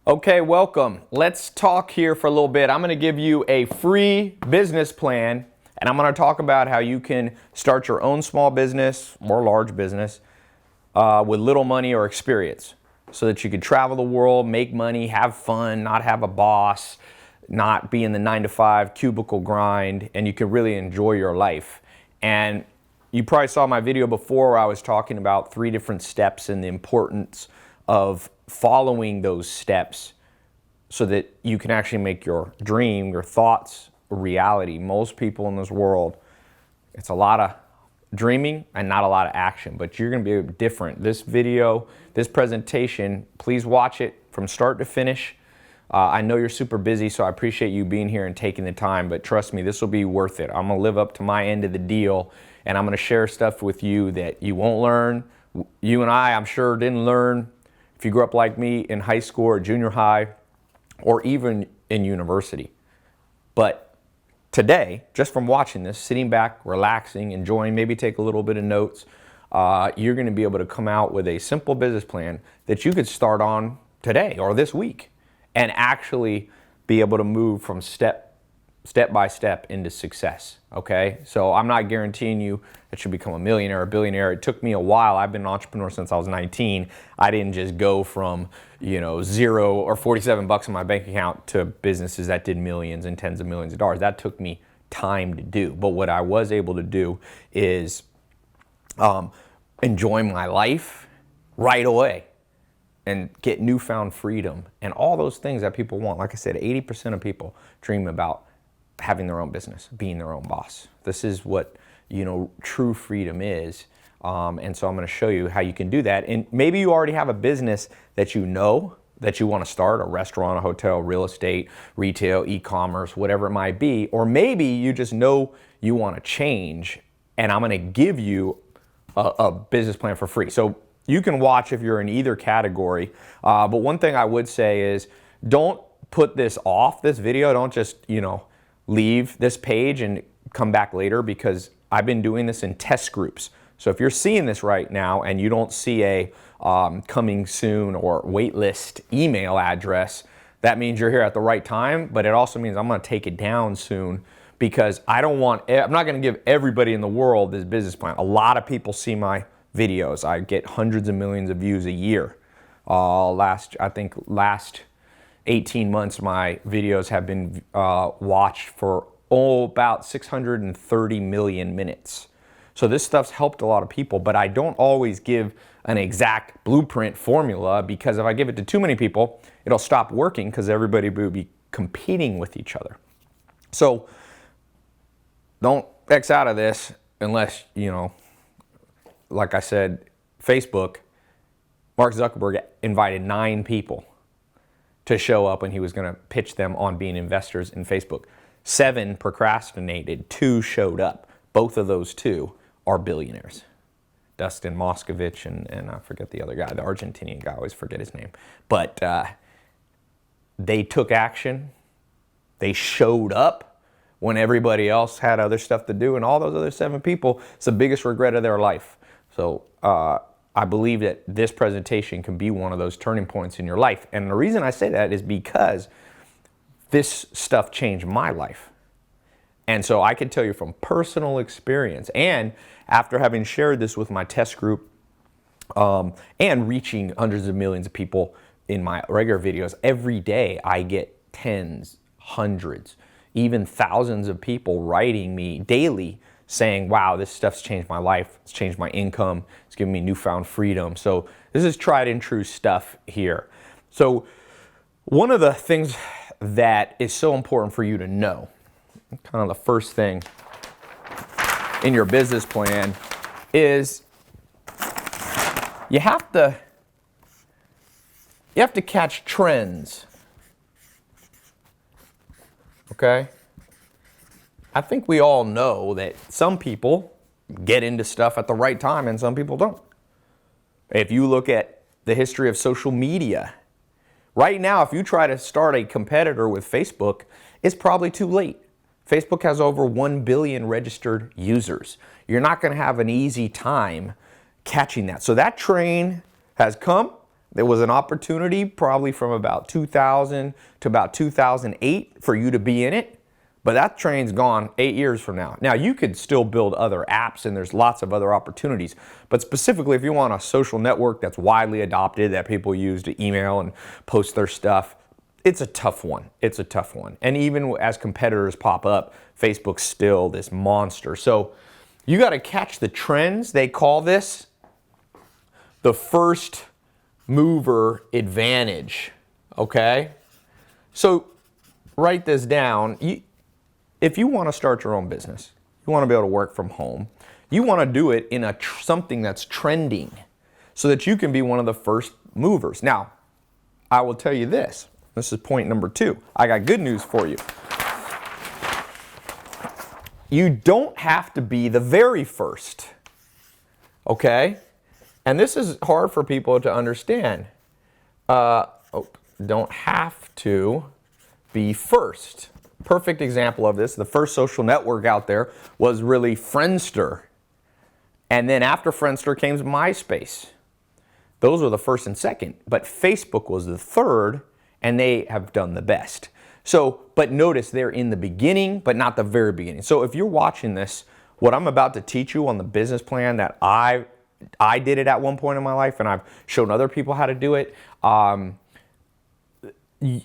Okay, welcome. Let's talk here for a little bit. I'm going to give you a free business plan, and I'm going to talk about how you can start your own small business or large business with little money or experience so that you can travel the world, make money, have fun, not have a boss, not be in the 9-to-5 cubicle grind, and you can really enjoy your life. And you probably saw my video before where I was talking about 3 different steps and the importance of following those steps so that you can actually make your dream, your thoughts, a reality. Most people in this world, it's a lot of dreaming and not a lot of action, but you're going to be different. This video, this presentation, please watch it from start to finish. I know you're super busy, so I appreciate you being here and taking the time, but trust me, this will be worth it. I'm going to live up to my end of the deal, and I'm going to share stuff with you that you won't learn. You and I'm sure, didn't learn if you grew up like me in high school or junior high or even in university. But today, just from watching this, sitting back, relaxing, enjoying, maybe take a little bit of notes, you're going to be able to come out with a simple business plan that you could start on today or this week and actually be able to move from step by step into success, okay? So I'm not guaranteeing you that you'll become a millionaire or a billionaire. It took me a while. I've been an entrepreneur since I was 19. I didn't just go from, zero or 47 bucks in my bank account to businesses that did millions and tens of millions of dollars. That took me time to do. But what I was able to do is enjoy my life right away and get newfound freedom and all those things that people want. Like I said, 80% of people dream about having their own business, being their own boss. This is what, true freedom is. And so I'm going to show you how you can do that. And maybe you already have a business that you know that you want to start, a restaurant, a hotel, real estate, retail, e-commerce, whatever it might be. Or maybe you just know you want to change, and I'm going to give you a business plan for free. So you can watch if you're in either category. But one thing I would say is don't put this off, this video. Don't just, leave this page and come back later, because I've been doing this in test groups. So if you're seeing this right now and you don't see a coming soon or waitlist email address, that means you're here at the right time, but it also means I'm going to take it down soon, because I'm not going to give everybody in the world this business plan. A lot of people see my videos. I get hundreds of millions of views a year. Last 18 months, my videos have been watched for about 630 million minutes. So this stuff's helped a lot of people, but I don't always give an exact blueprint formula, because if I give it to too many people, it'll stop working because everybody will be competing with each other. So don't X out of this unless, like I said, Facebook, Mark Zuckerberg invited 9 people to show up when he was going to pitch them on being investors in Facebook. 7 procrastinated, 2 showed up. Both of those 2 are billionaires. Dustin Moskovich and I forget the other guy, the Argentinian guy, I always forget his name. But they took action. They showed up when everybody else had other stuff to do, and all those other 7 people, it's the biggest regret of their life. So I believe that this presentation can be one of those turning points in your life. And the reason I say that is because this stuff changed my life. And so I can tell you from personal experience, and after having shared this with my test group and reaching hundreds of millions of people in my regular videos, every day I get tens, hundreds, even thousands of people writing me daily saying, wow, this stuff's changed my life, it's changed my income, it's given me newfound freedom. So this is tried and true stuff here. So one of the things that is so important for you to know, kind of the first thing in your business plan, is you have to catch trends, okay? I think we all know that some people get into stuff at the right time and some people don't. If you look at the history of social media, right now, if you try to start a competitor with Facebook, it's probably too late. Facebook has over 1 billion registered users. You're not going to have an easy time catching that. So that train has come, There was an opportunity probably from about 2000 to about 2008 for you to be in it, but that train's gone 8 years from now. Now, you could still build other apps, and there's lots of other opportunities, but specifically if you want a social network that's widely adopted, that people use to email and post their stuff, it's a tough one. It's a tough one. And even as competitors pop up, Facebook's still this monster. So you got to catch the trends. They call this the first mover advantage, okay? So write this down. If you want to start your own business, you want to be able to work from home, you want to do it in something that's trending so that you can be one of the first movers. Now, I will tell you this. This is point number 2. I got good news for you. You don't have to be the very first, okay? And this is hard for people to understand. Don't have to be first. Perfect example of this, the first social network out there was really Friendster. And then after Friendster came Myspace. Those were the first and second, but Facebook was the third, and they have done the best. So, but notice they're in the beginning, but not the very beginning. So if you're watching this, what I'm about to teach you on the business plan that I did it at one point in my life, and I've shown other people how to do it.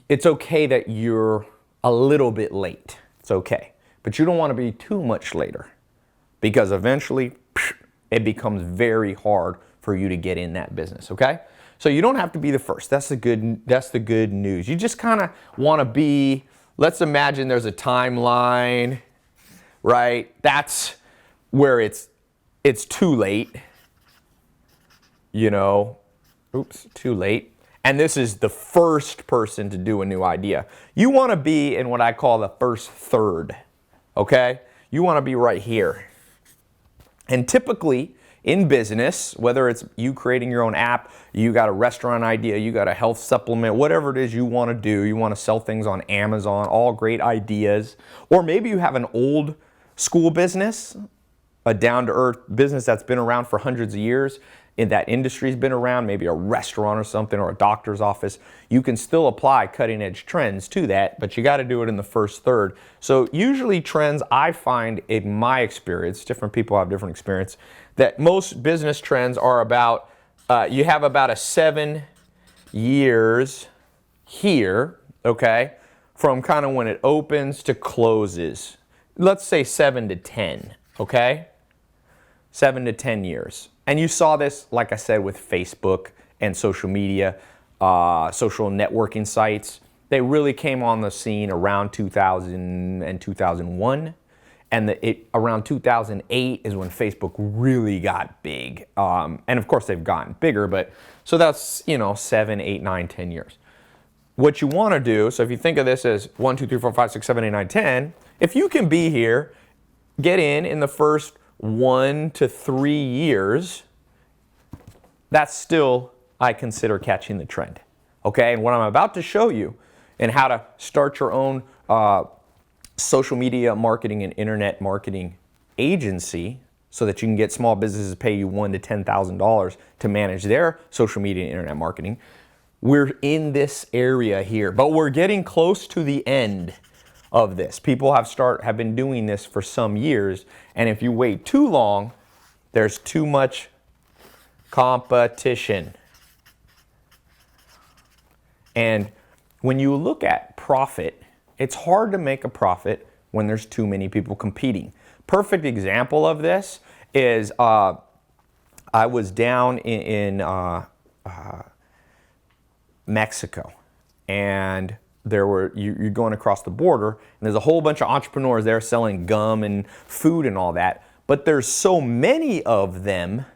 It's okay that you're a little bit late. It's okay. But you don't want to be too much later, because eventually it becomes very hard for you to get in that business, okay? So you don't have to be the first. That's the good news. You just kind of want to be, let's imagine there's a timeline, right? That's where it's too late. You know, too late. And this is the first person to do a new idea. You want to be in what I call the first third, okay? You want to be right here. And typically in business, whether it's you creating your own app, you got a restaurant idea, you got a health supplement, whatever it is you want to do, you want to sell things on Amazon, all great ideas. Or maybe you have an old school business, a down-to-earth business that's been around for hundreds of years, in that industry's been around, maybe a restaurant or something, or a doctor's office. You can still apply cutting-edge trends to that, but you got to do it in the first third. So usually trends, I find in my experience, different people have different experience, that most business trends are about, you have about a 7 years here, okay, from kind of when it opens to closes. Let's say 7 to 10, okay? 7 to 10 years. And you saw this, like I said, with Facebook and social media, social networking sites. They really came on the scene around 2000 and 2001. And around 2008 is when Facebook really got big. And of course, they've gotten bigger, but so that's, 7, 8, 9, 10 years. What you want to do, so if you think of this as 1, 2, 3, 4, 5, 6, 7, 8, 9, 10, if you can be here, get in the first 1 to 3 years, that's still, I consider, catching the trend. Okay, and what I'm about to show you and how to start your own social media marketing and internet marketing agency so that you can get small businesses to pay you $1,000 to $10,000 to manage their social media and internet marketing. We're in this area here, but we're getting close to the end of this. People have been doing this for some years, and if you wait too long, there's too much competition. And when you look at profit, it's hard to make a profit when there's too many people competing. Perfect example of this is I was down in Mexico, and you're going across the border, and there's a whole bunch of entrepreneurs there selling gum and food and all that, but there's so many of them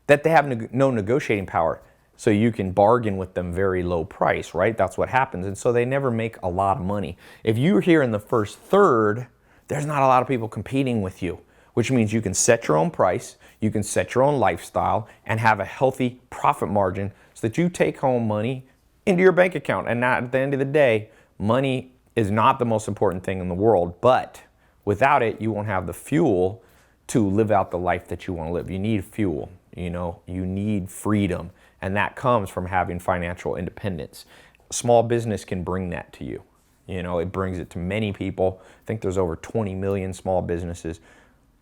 that they have no negotiating power. So you can bargain with them very low price, right? That's what happens. And so they never make a lot of money. If you're here in the first third, there's not a lot of people competing with you, which means you can set your own price, you can set your own lifestyle, and have a healthy profit margin so that you take home money into your bank account. And at the end of the day, money is not the most important thing in the world, but without it, you won't have the fuel to live out the life that you want to live. You need fuel, you need freedom. And that comes from having financial independence. Small business can bring that to you. You know, it brings it to many people. I think there's over 20 million small businesses,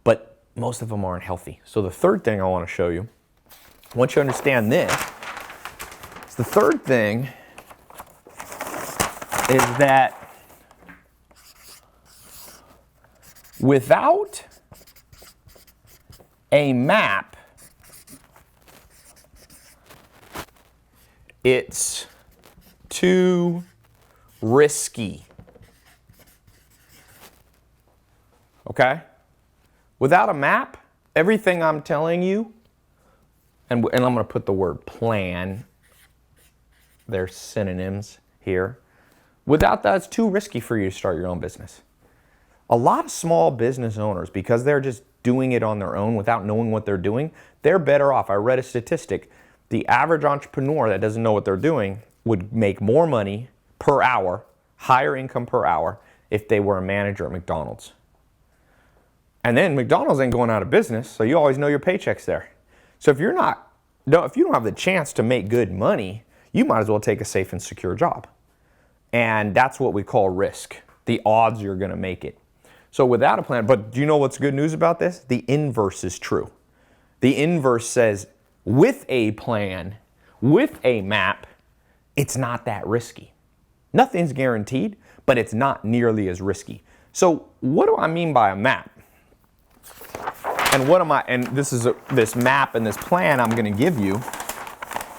but most of them aren't healthy. So the third thing I want to show you, once you understand this, the third thing is that without a map, it's too risky. Okay? Without a map, everything I'm telling you, and I'm going to put the word plan, they're synonyms here. Without that, it's too risky for you to start your own business. A lot of small business owners, because they're just doing it on their own without knowing what they're doing, they're better off. I read a statistic. The average entrepreneur that doesn't know what they're doing would make more money per hour, higher income per hour, if they were a manager at McDonald's. And then McDonald's ain't going out of business, so you always know your paycheck's there. So if you don't have the chance to make good money, you might as well take a safe and secure job. And that's what we call risk. The odds you're going to make it. So without a plan, but do you know what's good news about this? The inverse is true. The inverse says with a plan, with a map, it's not that risky. Nothing's guaranteed, but it's not nearly as risky. So what do I mean by a map? And this map and this plan I'm going to give you,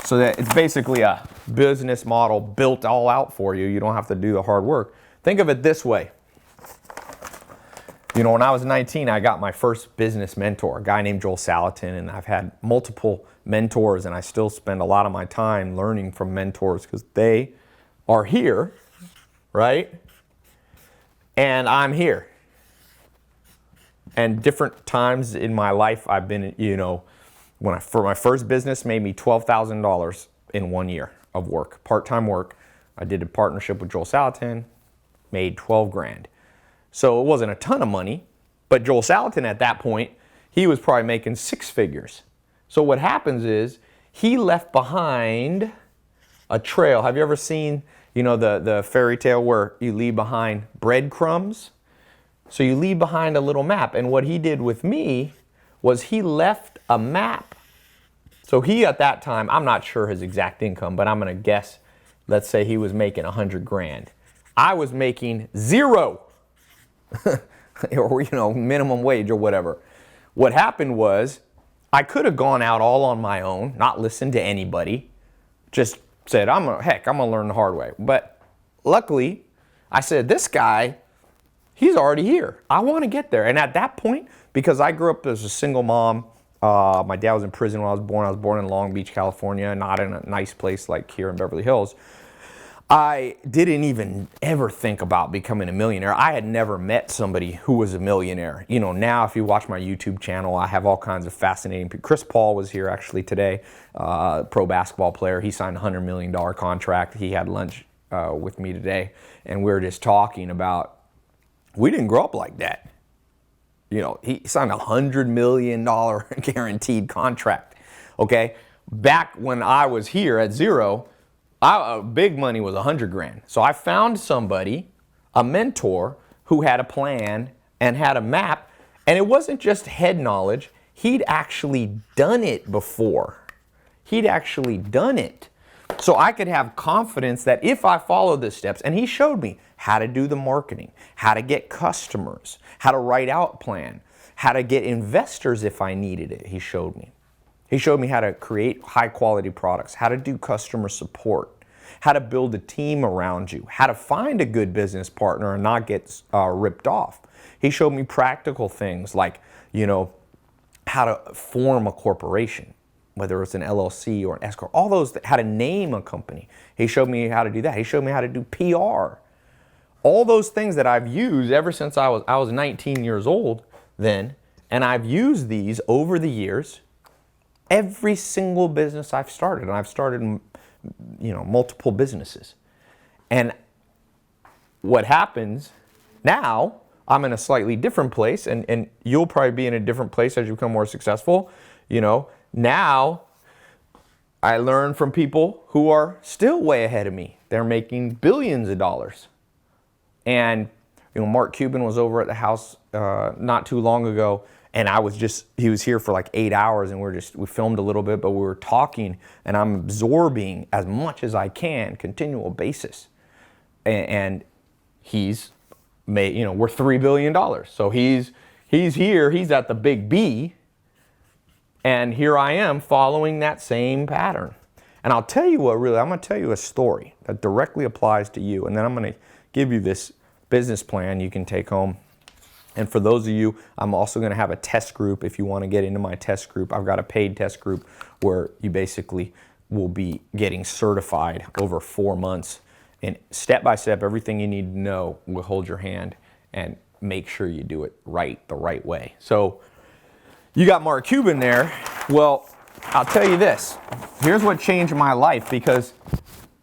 so that it's basically a business model built all out for you. You don't have to do the hard work. Think of it this way. You know, when I was 19, I got my first business mentor, a guy named Joel Salatin, and I've had multiple mentors, and I still spend a lot of my time learning from mentors because they are here, right? And I'm here. And different times in my life, I've been, you know, for my first business made me $12,000 in 1 year of work, part-time work. I did a partnership with Joel Salatin, made 12 grand. So it wasn't a ton of money, but Joel Salatin at that point, he was probably making six figures. So what happens is he left behind a trail. Have you ever seen, you know, the fairy tale where you leave behind breadcrumbs? So you leave behind a little map. And what he did with me was he left a map. So he, at that time, I'm not sure his exact income, but I'm going to guess, let's say he was making 100 grand. I was making zero. Or, you know, minimum wage or whatever. What happened was I could have gone out all on my own, not listened to anybody, just said, I'm gonna learn the hard way. But luckily, I said, this guy, he's already here. I want to get there. And at that point, because I grew up as a single mom, my dad was in prison when I was born. I was born in Long Beach, California, not in a nice place like here in Beverly Hills. I didn't even ever think about becoming a millionaire. I had never met somebody who was a millionaire. You know, now if you watch my YouTube channel, I have all kinds of fascinating people. Chris Paul was here actually today, pro basketball player. He signed a $100 million contract. He had lunch with me today, and we were just talking about, we didn't grow up like that. You know, he signed a $100 million guaranteed contract, okay? Back when I was here at zero, big money was 100 grand. So I found somebody, a mentor, who had a plan and had a map. And it wasn't just head knowledge. He'd actually done it before. He'd actually done it. So I could have confidence that if I followed the steps, and he showed me how to do the marketing, how to get customers, how to write out a plan, how to get investors if I needed it, he showed me. He showed me how to create high quality products, how to do customer support, how to build a team around you, how to find a good business partner and not get ripped off. He showed me practical things like, you know, how to form a corporation, whether it's an LLC or an S corp, all those, how to name a company. He showed me how to do that. He showed me how to do PR. All those things that I've used ever since I was 19 years old then, and I've used these over the years. Every single business I've started, and I've started, you know, multiple businesses. And what happens now, I'm in a slightly different place, and you'll probably be in a different place as you become more successful. You know, now I learned from people who are still way ahead of me. They're making billions of dollars. And Mark Cuban was over at the house not too long ago, and he was here for like 8 hours, and we filmed a little bit, but we were talking, and I'm absorbing as much as I can, continual basis. And he's made, we're $3 billion. So he's here, he's at the big B, and here I am following that same pattern. And I'll tell you I'm going to tell you a story that directly applies to you, and then I'm going to give you this business plan you can take home. And for those of you, I'm also going to have a test group. If you want to get into my test group, I've got a paid test group where you basically will be getting certified over 4 months. And step by step, everything you need to know will hold your hand and make sure you do it the right way. So you got Mark Cuban there. Well, I'll tell you this. Here's what changed my life, because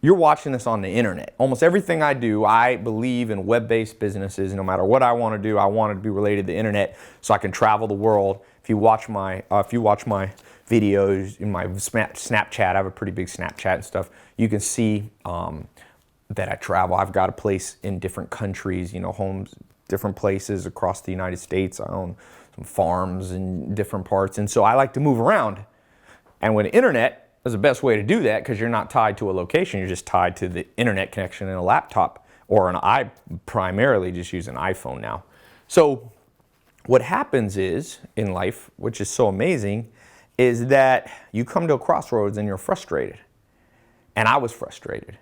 you're watching this on the internet. Almost everything I do, I believe in web-based businesses. No matter what I want to do, I want it to be related to the internet so I can travel the world. If you watch my videos in my Snapchat, I have a pretty big Snapchat and stuff. You can see that I travel. I've got a place in different countries, homes, different places across the United States. I own some farms in different parts. And so I like to move around. And with the internet, is the best way to do that, because you're not tied to a location. You're just tied to the internet connection in a laptop, or I primarily just use an iPhone now. So what happens is in life, which is so amazing, is that you come to a crossroads and you're frustrated. And I was frustrated.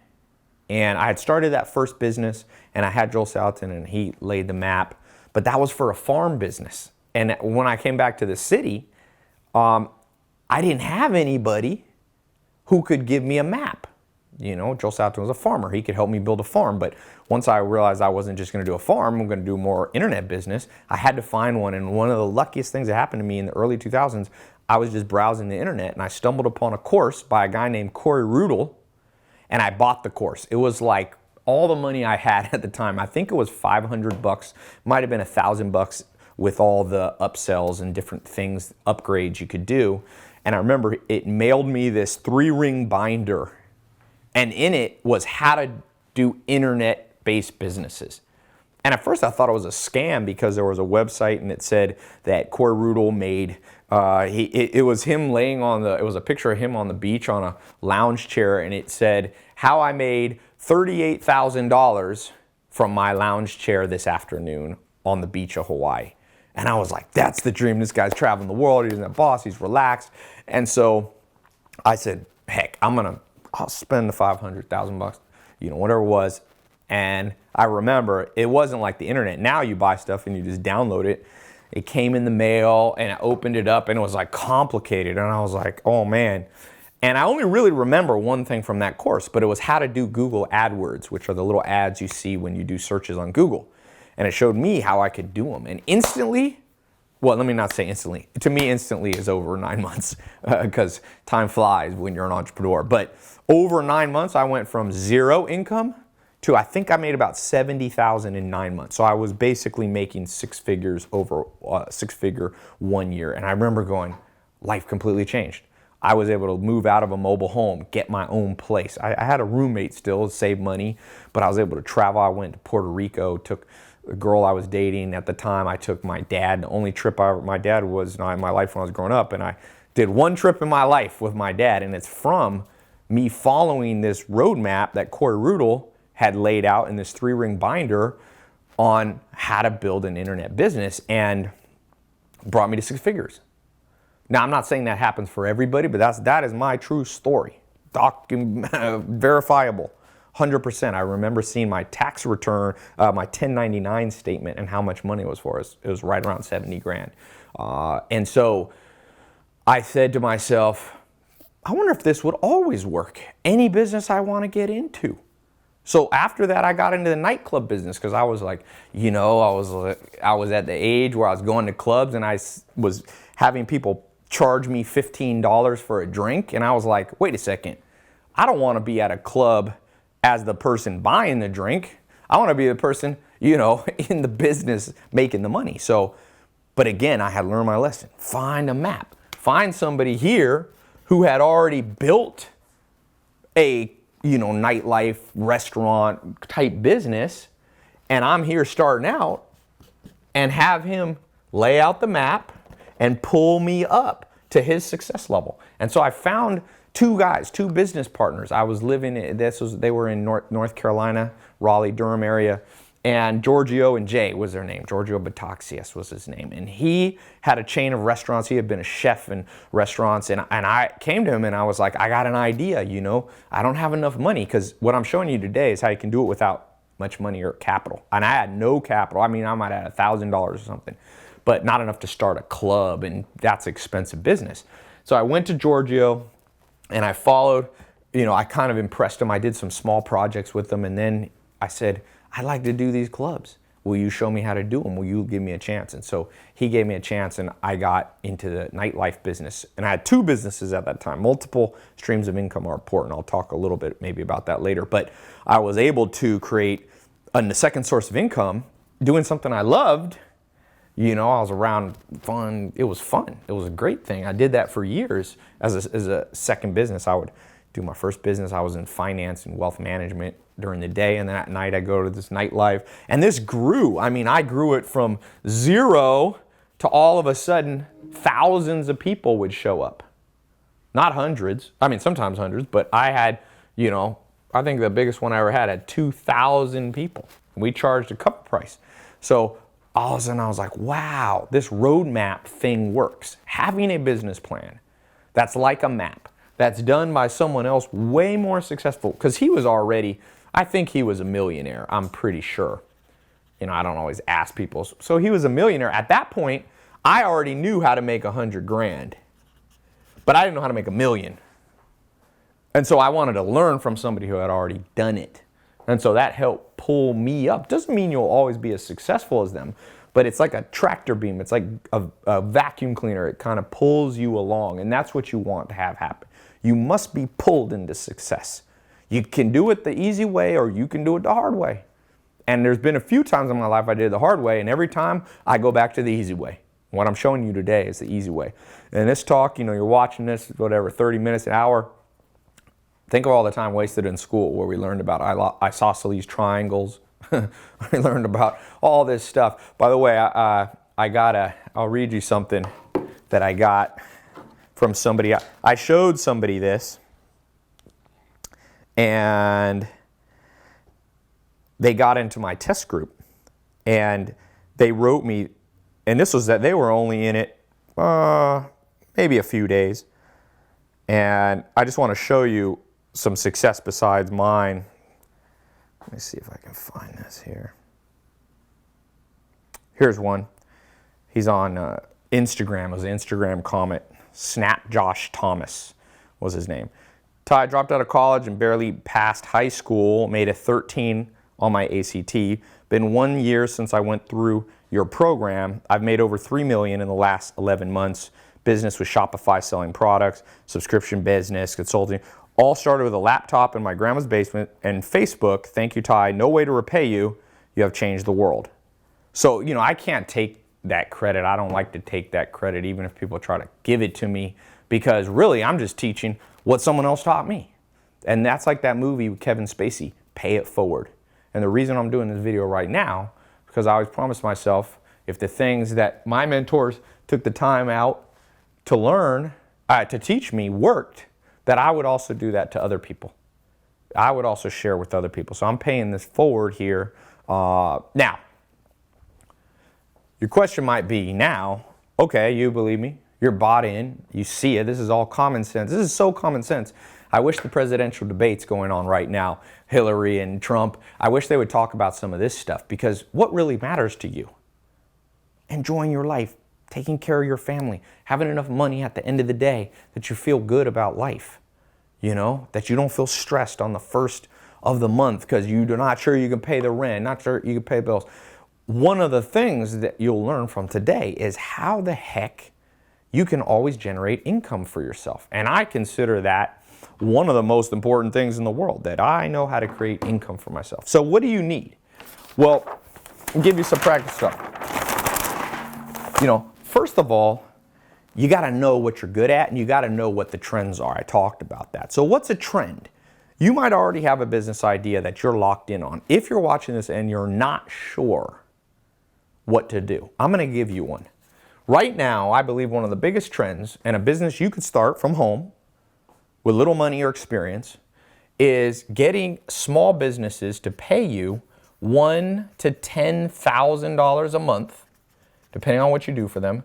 And I had started that first business, and I had Joel Salatin, and he laid the map, but that was for a farm business. And when I came back to the city, I didn't have anybody who could give me a map. Joel Salatin was a farmer. He could help me build a farm. But once I realized I wasn't just going to do a farm, I'm going to do more internet business, I had to find one. And one of the luckiest things that happened to me in the early 2000s, I was just browsing the internet, and I stumbled upon a course by a guy named Corey Rudel, and I bought the course. It was like all the money I had at the time. I think it was $500, might have been $1,000 with all the upsells and different things, upgrades you could do. And I remember it mailed me this 3-ring binder, and in it was how to do internet-based businesses. And at first I thought it was a scam, because there was a website and it said that Corey Rudel made, it was him laying it was a picture of him on the beach on a lounge chair, and it said, how I made $38,000 from my lounge chair this afternoon on the beach of Hawaii. And I was like, that's the dream. This guy's traveling the world. He doesn't have a boss. He's relaxed. And so I said, heck, I'll spend the $500,000, whatever it was. And I remember it wasn't like the internet. Now you buy stuff and you just download it. It came in the mail, and I opened it up, and it was like complicated. And I was like, oh man. And I only really remember one thing from that course, but it was how to do Google AdWords, which are the little ads you see when you do searches on Google. And it showed me how I could do them. And instantly, well, let me not say instantly. To me, instantly is over 9 months, because time flies when you're an entrepreneur. But over 9 months, I went from zero income to, I think I made about $70,000 in 9 months. So I was basically making 6 figures over 6-figure 1 year. And I remember going, life completely changed. I was able to move out of a mobile home, get my own place. I had a roommate still, save money, but I was able to travel. I went to Puerto Rico, took a girl I was dating at the time. I took my dad. The only trip my dad was in my life when I was growing up, and I did one trip in my life with my dad, and it's from me following this roadmap that Corey Rudel had laid out in this 3-ring binder on how to build an internet business, and brought me to 6 figures. Now, I'm not saying that happens for everybody, but that is my true story. Verifiable, 100%. I remember seeing my tax return, my 1099 statement, and how much money it was for us. It was right around 70 grand. And so I said to myself, I wonder if this would always work. Any business I want to get into. So after that, I got into the nightclub business, because I was like, I was at the age where I was going to clubs, and I was having people charge me $15 for a drink. And I was like, wait a second. I don't want to be at a club as the person buying the drink. I want to be the person, in the business making the money. So, but again, I had learned my lesson. Find a map. Find somebody here who had already built a, nightlife restaurant type business, and I'm here starting out, and have him lay out the map and pull me up to his success level. And so I found two business partners. I was living they were in North Carolina, Raleigh, Durham area, and Giorgio and Jay was their name. Giorgio Bataxias was his name. And he had a chain of restaurants. He had been a chef in restaurants. And I came to him and I was like, I got an idea, I don't have enough money, because what I'm showing you today is how you can do it without much money or capital. And I had no capital. I might have had $1,000 or something, but not enough to start a club, and that's expensive business. So I went to Giorgio and I followed, I kind of impressed him. I did some small projects with him, and then I said, I'd like to do these clubs. Will you show me how to do them? Will you give me a chance? And so he gave me a chance, and I got into the nightlife business. And I had two businesses at that time. Multiple streams of income are important. I'll talk a little bit maybe about that later. But I was able to create a second source of income doing something I loved. I was around fun. It was fun. It was a great thing. I did that for years as a second business. I would do my first business. I was in finance and wealth management during the day, and then at night I go to this nightlife. And this grew. I grew it from zero to all of a sudden thousands of people would show up. Not hundreds. Sometimes hundreds, but I had, I think the biggest one I ever had 2,000 people. We charged a cup price. So all of a sudden I was like, wow, this roadmap thing works. Having a business plan that's like a map, that's done by someone else way more successful, because he was already, I think he was a millionaire, I'm pretty sure. I don't always ask people. So he was a millionaire. At that point, I already knew how to make 100 grand, but I didn't know how to make $1 million. And so I wanted to learn from somebody who had already done it. And so that helped pull me up. Doesn't mean you'll always be as successful as them, but it's like a tractor beam. It's like a vacuum cleaner. It kind of pulls you along, and that's what you want to have happen. You must be pulled into success. You can do it the easy way, or you can do it the hard way. And there's been a few times in my life I did it the hard way, and every time I go back to the easy way. What I'm showing you today is the easy way. And this talk, you're watching this, whatever, 30 minutes, an hour. Think of all the time wasted in school where we learned about isosceles triangles. We learned about all this stuff. By the way, I'll read you something that I got from somebody. I showed somebody this, and they got into my test group, and they wrote me, and this was that they were only in it maybe a few days, and I just want to show you some success besides mine. Let me see if I can find this here. Here's one. He's on Instagram. It was an Instagram comment. Snap Josh Thomas was his name. Ty, dropped out of college and barely passed high school. Made a 13 on my ACT. Been 1 year since I went through your program. I've made over $3 million in the last 11 months. Business with Shopify, selling products, subscription business, consulting. All started with a laptop in my grandma's basement and Facebook. Thank you, Ty. No way to repay you. You have changed the world. So, I can't take that credit. I don't like to take that credit, even if people try to give it to me, because really I'm just teaching what someone else taught me. And that's like that movie with Kevin Spacey, Pay It Forward. And the reason I'm doing this video right now, because I always promised myself, if the things that my mentors took the time out to learn, to teach me worked, that I would also do that to other people. I would also share with other people. So I'm paying this forward here. Now, your question might be now, okay, you believe me, you're bought in, you see it, this is all common sense. This is so common sense. I wish the presidential debates going on right now, Hillary and Trump, I wish they would talk about some of this stuff, because what really matters to you? Enjoying your life, taking care of your family, having enough money at the end of the day that you feel good about life, that you don't feel stressed on the first of the month because you're not sure you can pay the rent, not sure you can pay bills. One of the things that you'll learn from today is how the heck you can always generate income for yourself. And I consider that one of the most important things in the world, that I know how to create income for myself. So what do you need? Well, I'll give you some practice stuff. First of all, you got to know what you're good at and you got to know what the trends are. I talked about that. So what's a trend? You might already have a business idea that you're locked in on. If you're watching this and you're not sure what to do, I'm going to give you one. Right now, I believe one of the biggest trends and a business you could start from home with little money or experience is getting small businesses to pay you $1,000 to $10,000 a month, depending on what you do for them,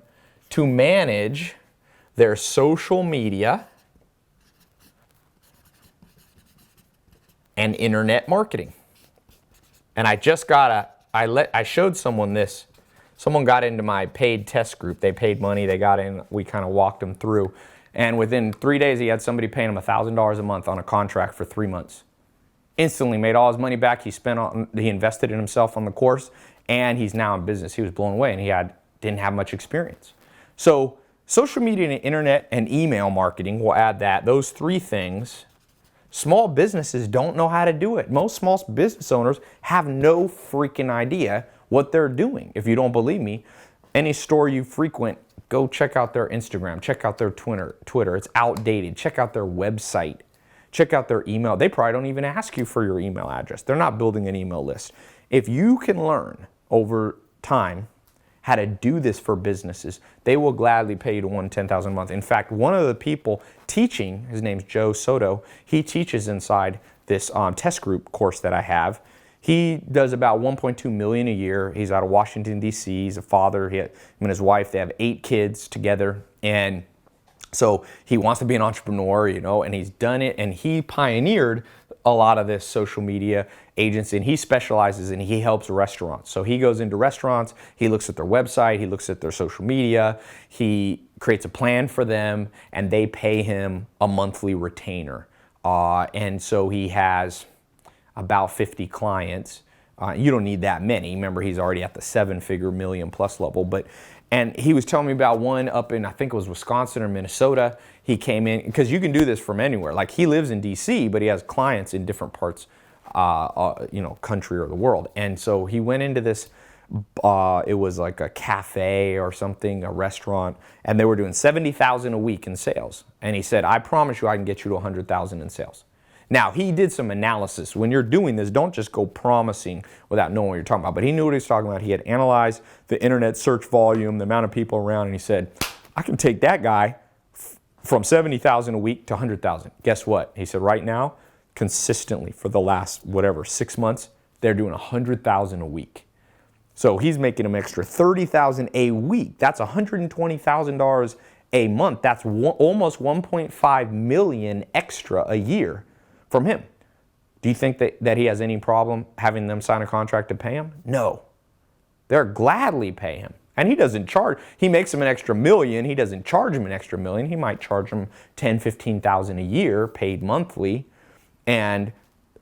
to manage their social media and internet marketing. And I just I showed someone this. Someone got into my paid test group. They paid money, they got in, we kind of walked them through. And within 3 days, he had somebody paying him $1,000 a month on a contract for 3 months. Instantly made all his money back. He invested in himself on the course, and he's now in business. He was blown away, and he didn't have much experience. So social media and internet and email marketing, we'll add that. Those three things, small businesses don't know how to do it. Most small business owners have no freaking idea what they're doing. If you don't believe me, any store you frequent, go check out their Instagram, check out their Twitter. It's outdated. Check out their website. Check out their email. They probably don't even ask you for your email address. They're not building an email list. If you can learn over time how to do this for businesses, they will gladly pay you to $1,000 a month. In fact, one of the people teaching, his name's Joe Soto, he teaches inside this test group course that I have. He does about $1.2 million a year. He's out of Washington, D.C. He's a father. Him and his wife, they have 8 kids together. And so he wants to be an entrepreneur, and he's done it. And he pioneered a lot of this social media agency, and he specializes and he helps restaurants. So he goes into restaurants, he looks at their website, he looks at their social media, he creates a plan for them, and they pay him a monthly retainer. And so he has about 50 clients. You don't need that many. Remember, he's already at the 7-figure million plus level. And he was telling me about one up in, I think it was Wisconsin or Minnesota. He came in, because you can do this from anywhere. Like, he lives in DC, but he has clients in different parts, country or the world. And so he went into this, it was like a cafe or something, a restaurant, and they were doing $70,000 a week in sales. And he said, I promise you I can get you to $100,000 in sales. Now, he did some analysis. When you're doing this, don't just go promising without knowing what you're talking about. But he knew what he was talking about. He had analyzed the internet search volume, the amount of people around, and he said, I can take that guy from $70,000 a week to $100,000. Guess what? He said, right now, consistently for the last, 6 months, they're doing $100,000 a week. So he's making an extra $30,000 a week. That's $120,000 a month. That's almost $1.5 million extra a year from him. Do you think that he has any problem having them sign a contract to pay him? No. They're gladly pay him. And he doesn't charge. He makes him an extra $1 million. He doesn't charge him an extra $1 million. He might charge him $10,000, $15,000 a year paid monthly. And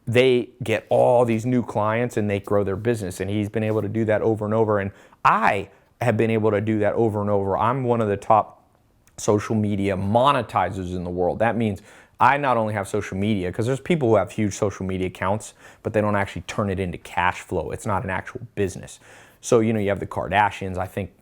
they get all these new clients and they grow their business. And he's been able to do that over and over. And I have been able to do that over and over. I'm one of the top social media monetizers in the world. That means I not only have social media, because there's people who have huge social media accounts, but they don't actually turn it into cash flow. It's not an actual business. So, you have the Kardashians. I think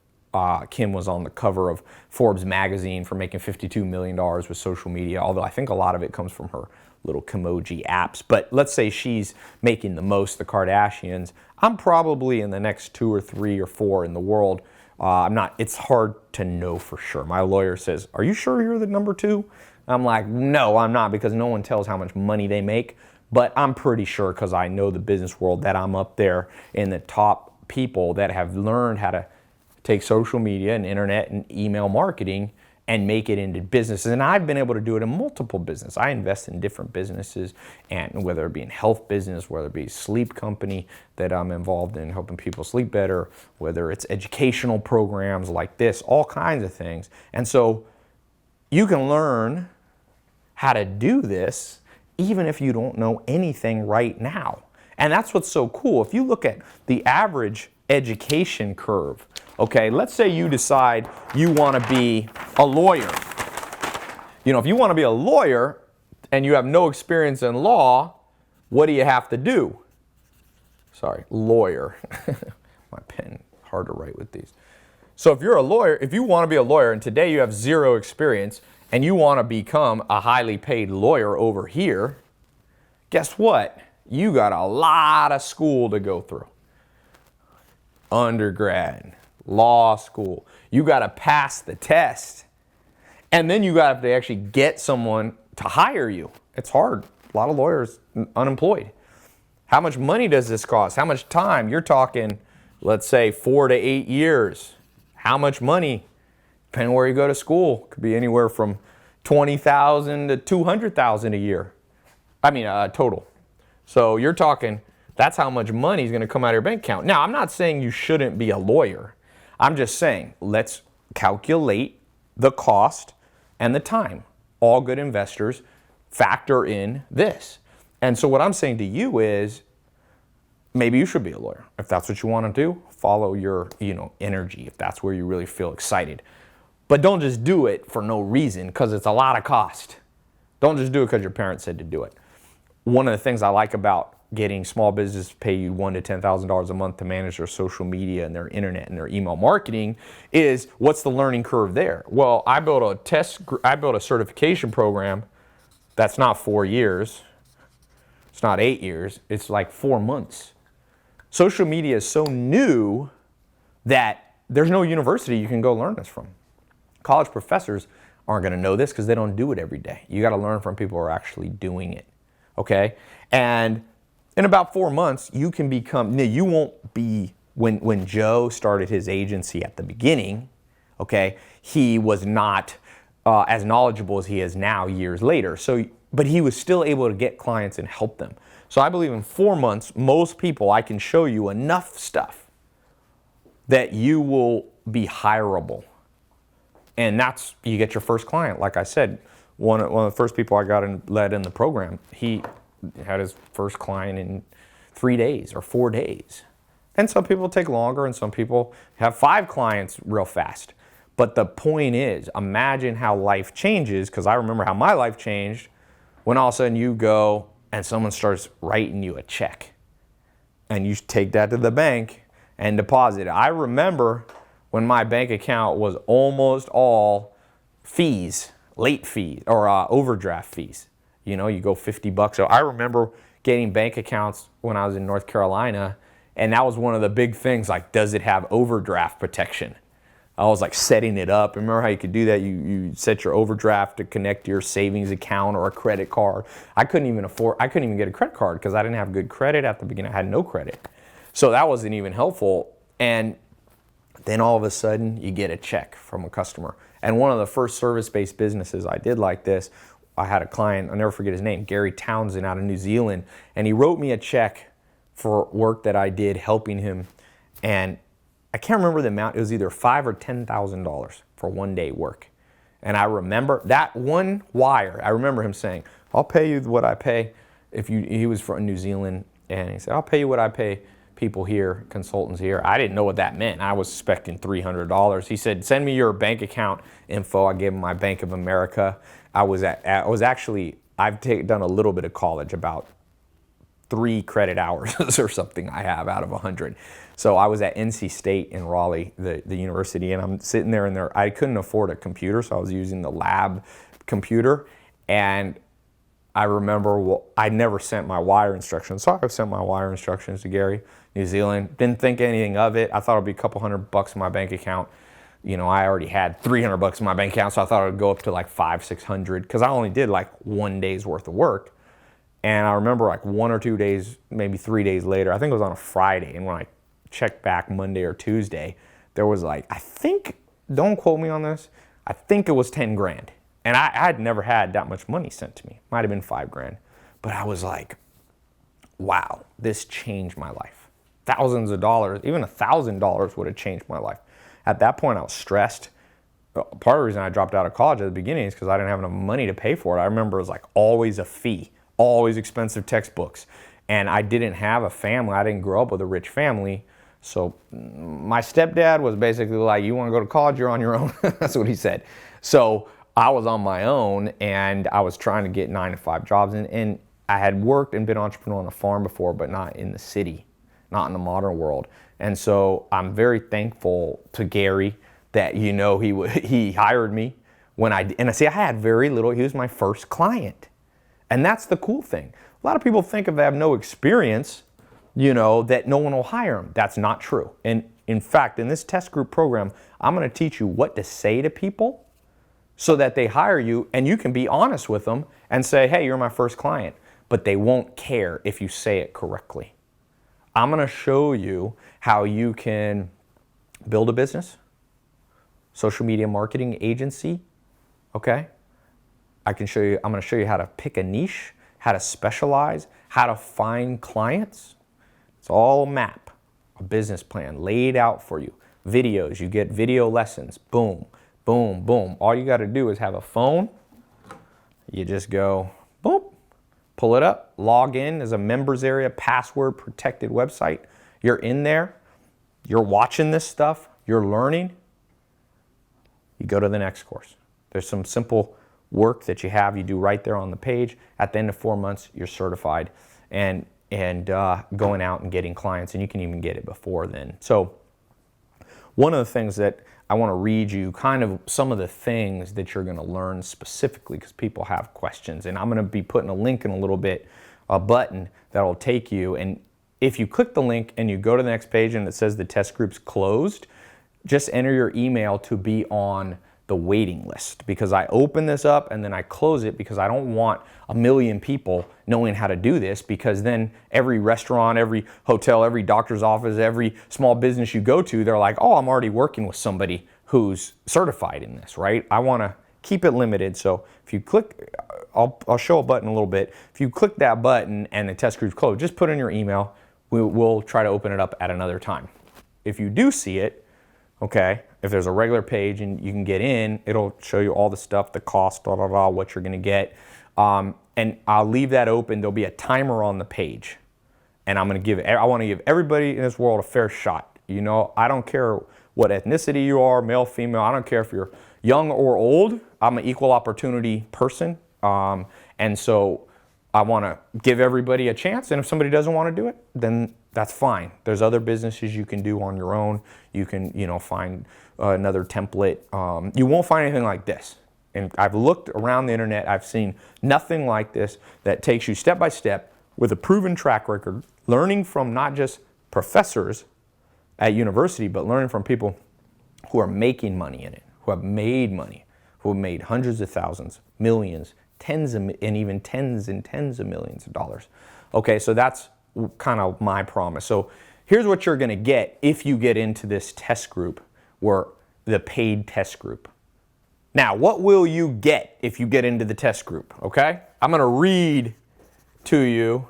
Kim was on the cover of Forbes magazine for making $52 million with social media, although I think a lot of it comes from her little Kimoji apps. But let's say she's making the most, the Kardashians. I'm probably in the next 2 or 3 or 4 in the world. I'm not, it's hard to know for sure. My lawyer says, are you sure you're the number 2? I'm like, no, I'm not, because no one tells how much money they make. But I'm pretty sure, because I know the business world, that I'm up there in the top people that have learned how to take social media and internet and email marketing and make it into businesses. And I've been able to do it in multiple businesses. I invest in different businesses, and whether it be in health business, whether it be sleep company that I'm involved in helping people sleep better, whether it's educational programs like this, all kinds of things. And so you can learn how to do this even if you don't know anything right now. And that's what's so cool. If you look at the average education curve, okay, let's say you decide you want to be a lawyer. If you want to be a lawyer and you have no experience in law, what do you have to do? Sorry, lawyer. My pen, hard to write with these. So if you're a lawyer, if you want to be a lawyer and today you have zero experience and you want to become a highly paid lawyer over here, guess what? You got a lot of school to go through. Undergrad, law school. You got to pass the test. And then you got to actually get someone to hire you. It's hard. A lot of lawyers unemployed. How much money does this cost? How much time? You're talking, let's say, 4 to 8 years. How much money? Depending on where you go to school, could be anywhere from $20,000 to $200,000 a year. Total. So you're talking, that's how much money is going to come out of your bank account. Now, I'm not saying you shouldn't be a lawyer. I'm just saying, let's calculate the cost and the time. All good investors factor in this. And so what I'm saying to you is, maybe you should be a lawyer. If that's what you want to do, follow your, energy, if that's where you really feel excited. But don't just do it for no reason, because it's a lot of cost. Don't just do it because your parents said to do it. One of the things I like about getting small business to pay you $1,000 to $10,000 a month to manage their social media and their internet and their email marketing is, what's the learning curve there? Well, I built a certification program that's not 4 years. It's not 8 years. It's like 4 months. Social media is so new that there's no university you can go learn this from. College professors aren't going to know this because they don't do it every day. You got to learn from people who are actually doing it. Okay? And in about 4 months, you can become, you won't be, when Joe started his agency at the beginning, okay, he was not as knowledgeable as he is now years later. But he was still able to get clients and help them. So I believe in 4 months, most people, I can show you enough stuff that you will be hireable. And that's, you get your first client. Like I said, one of the first people I led in the program, he had his first client in 3 days or 4 days. And some people take longer and some people have 5 clients real fast. But the point is, imagine how life changes, because I remember how my life changed when all of a sudden you go and someone starts writing you a check and you take that to the bank and deposit it. I remember when my bank account was almost all fees, late fees or overdraft fees. You go $50. So I remember getting bank accounts when I was in North Carolina, and that was one of the big things, like, does it have overdraft protection? I was like setting it up. Remember how you could do that? You set your overdraft to connect to your savings account or a credit card. I couldn't even get a credit card because I didn't have good credit at the beginning. I had no credit. So that wasn't even helpful. And then all of a sudden you get a check from a customer. And one of the first service-based businesses I did like this, I had a client, I'll never forget his name, Gary Townsend out of New Zealand. And he wrote me a check for work that I did helping him. And I can't remember the amount. It was either $5,000 or $10,000 for 1 day work. And I remember that one wire. I remember him saying, I'll pay you what I pay he was from New Zealand. And he said, I'll pay you what I pay people here, consultants here. I didn't know what that meant. I was expecting $300. He said, send me your bank account info. I gave him my Bank of America. I've done a little bit of college, about 3 credit hours or something I have out of 100. So I was at NC State in Raleigh, the university, and I'm sitting there, and I couldn't afford a computer, so I was using the lab computer. And I remember I never sent my wire instructions, so I sent my wire instructions to Gary, New Zealand. Didn't think anything of it. I thought it would be a couple $100 in my bank account. I already had $300 in my bank account, so I thought it would go up to like $500-600 because I only did like 1 day's worth of work. And I remember like 1 or 2 days, maybe 3 days later, I think it was on a Friday, and when I checked back Monday or Tuesday, there was like, I think, don't quote me on this, I think it was 10 grand. And I had never had that much money sent to me. Might have been 5 grand. But I was like, wow, this changed my life. Thousands of dollars, even $1,000 would have changed my life. At that point, I was stressed. Part of the reason I dropped out of college at the beginning is because I didn't have enough money to pay for it. I remember it was like always a fee, always expensive textbooks. And I didn't have a family. I didn't grow up with a rich family. So my stepdad was basically like, you want to go to college, you're on your own. That's what he said. So I was on my own, and I was trying to get 9-to-5 jobs. And I had worked and been an entrepreneur on a farm before, but not in the city, not in the modern world. And so I'm very thankful to Gary that, he hired me when and I see I had very little. He was my first client. And that's the cool thing. A lot of people think if they have no experience, that no one will hire them. That's not true. And in fact, in this test group program, I'm going to teach you what to say to people so that they hire you, and you can be honest with them and say, hey, you're my first client. But they won't care if you say it correctly. I'm going to show you how you can build a business, social media marketing agency, okay? I'm going to show you how to pick a niche, how to specialize, how to find clients. It's all a map, a business plan laid out for you. Videos, you get video lessons, boom, boom, boom. All you got to do is have a phone. You just go, boom, pull it up, log in as a members area, password protected website. You're in there, you're watching this stuff, you're learning. You go to the next course. There's some simple work that you do right there on the page. At the end of 4 months, you're certified and going out and getting clients, and you can even get it before then. So one of the things that I want to read you, kind of some of the things that you're going to learn specifically, because people have questions, and I'm going to be putting a link in a little bit, a button that'll take you, and if you click the link and you go to the next page and it says the test group's closed, just enter your email to be on the waiting list, because I open this up and then I close it because I don't want a million people knowing how to do this, because then every restaurant, every hotel, every doctor's office, every small business you go to, they're like, oh, I'm already working with somebody who's certified in this, right? I want to keep it limited. So if you click, I'll show a button in a little bit. If you click that button and the test group's closed, just put in your email. We'll try to open it up at another time. If you do see it, okay, if there's a regular page and you can get in, it'll show you all the stuff, the cost, what you're going to get. And I'll leave that open. There'll be a timer on the page. And I want to give everybody in this world a fair shot. I don't care what ethnicity you are, male, female. I don't care if you're young or old. I'm an equal opportunity person. And so I want to give everybody a chance. And if somebody doesn't want to do it, then that's fine. There's other businesses you can do on your own. You can, find another template. You won't find anything like this. And I've looked around the internet. I've seen nothing like this that takes you step by step with a proven track record, learning from not just professors at university, but learning from people who are making money in it, who have made money, who have made hundreds of thousands, millions, and even tens and tens of millions of dollars. Okay, so that's kind of my promise. So here's what you're going to get if you get into this test group, or the paid test group. Now, what will you get if you get into the test group? Okay, I'm going to read to you,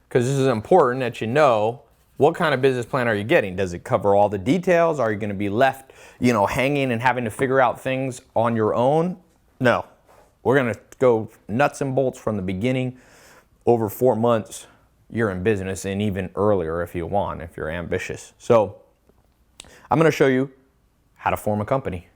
because this is important that you know what kind of business plan are you getting. Does it cover all the details? Are you going to be left, hanging and having to figure out things on your own? No, we're going to go nuts and bolts from the beginning. Over 4 months, you're in business, and even earlier if you want, if you're ambitious. So I'm going to show you how to form a company,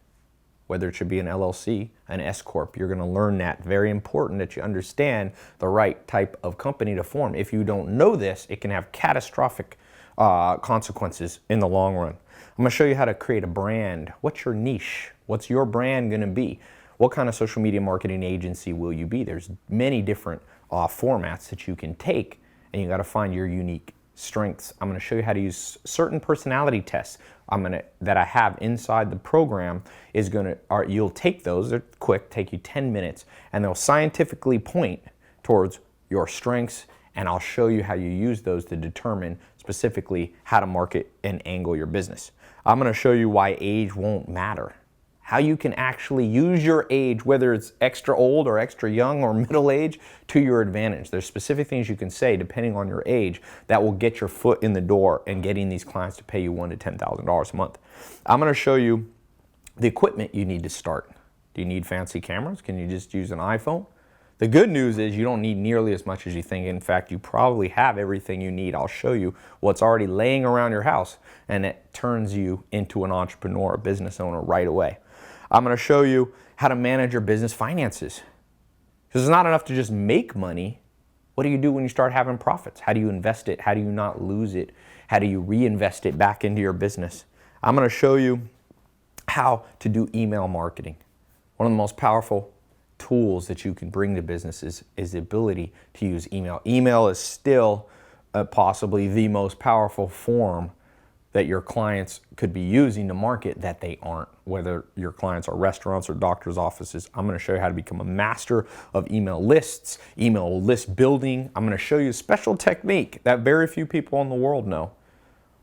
whether it should be an LLC, an S Corp. You're going to learn that. Very important that you understand the right type of company to form. If you don't know this, it can have catastrophic consequences in the long run. I'm going to show you how to create a brand. What's your niche? What's your brand going to be? What kind of social media marketing agency will you be? There's many different formats that you can take, and you got to find your unique strengths. I'm going to show you how to use certain personality tests that I have inside the program. You'll take those, they're quick, take you 10 minutes, and they'll scientifically point towards your strengths, and I'll show you how you use those to determine specifically how to market and angle your business. I'm going to show you why age won't matter. How you can actually use your age, whether it's extra old or extra young or middle age, to your advantage. There's specific things you can say depending on your age that will get your foot in the door and getting these clients to pay you $1,000 to $10,000 a month. I'm going to show you the equipment you need to start. Do you need fancy cameras? Can you just use an iPhone? The good news is you don't need nearly as much as you think. In fact, you probably have everything you need. I'll show you what's already laying around your house, and it turns you into an entrepreneur, a business owner right away. I'm going to show you how to manage your business finances. Because it's not enough to just make money. What do you do when you start having profits? How do you invest it? How do you not lose it? How do you reinvest it back into your business? I'm going to show you how to do email marketing. One of the most powerful tools that you can bring to businesses is the ability to use email. Email is still possibly the most powerful form that your clients could be using to market that they aren't. Whether your clients are restaurants or doctors' offices, I'm gonna show you how to become a master of email lists, email list building. I'm gonna show you a special technique that very few people in the world know.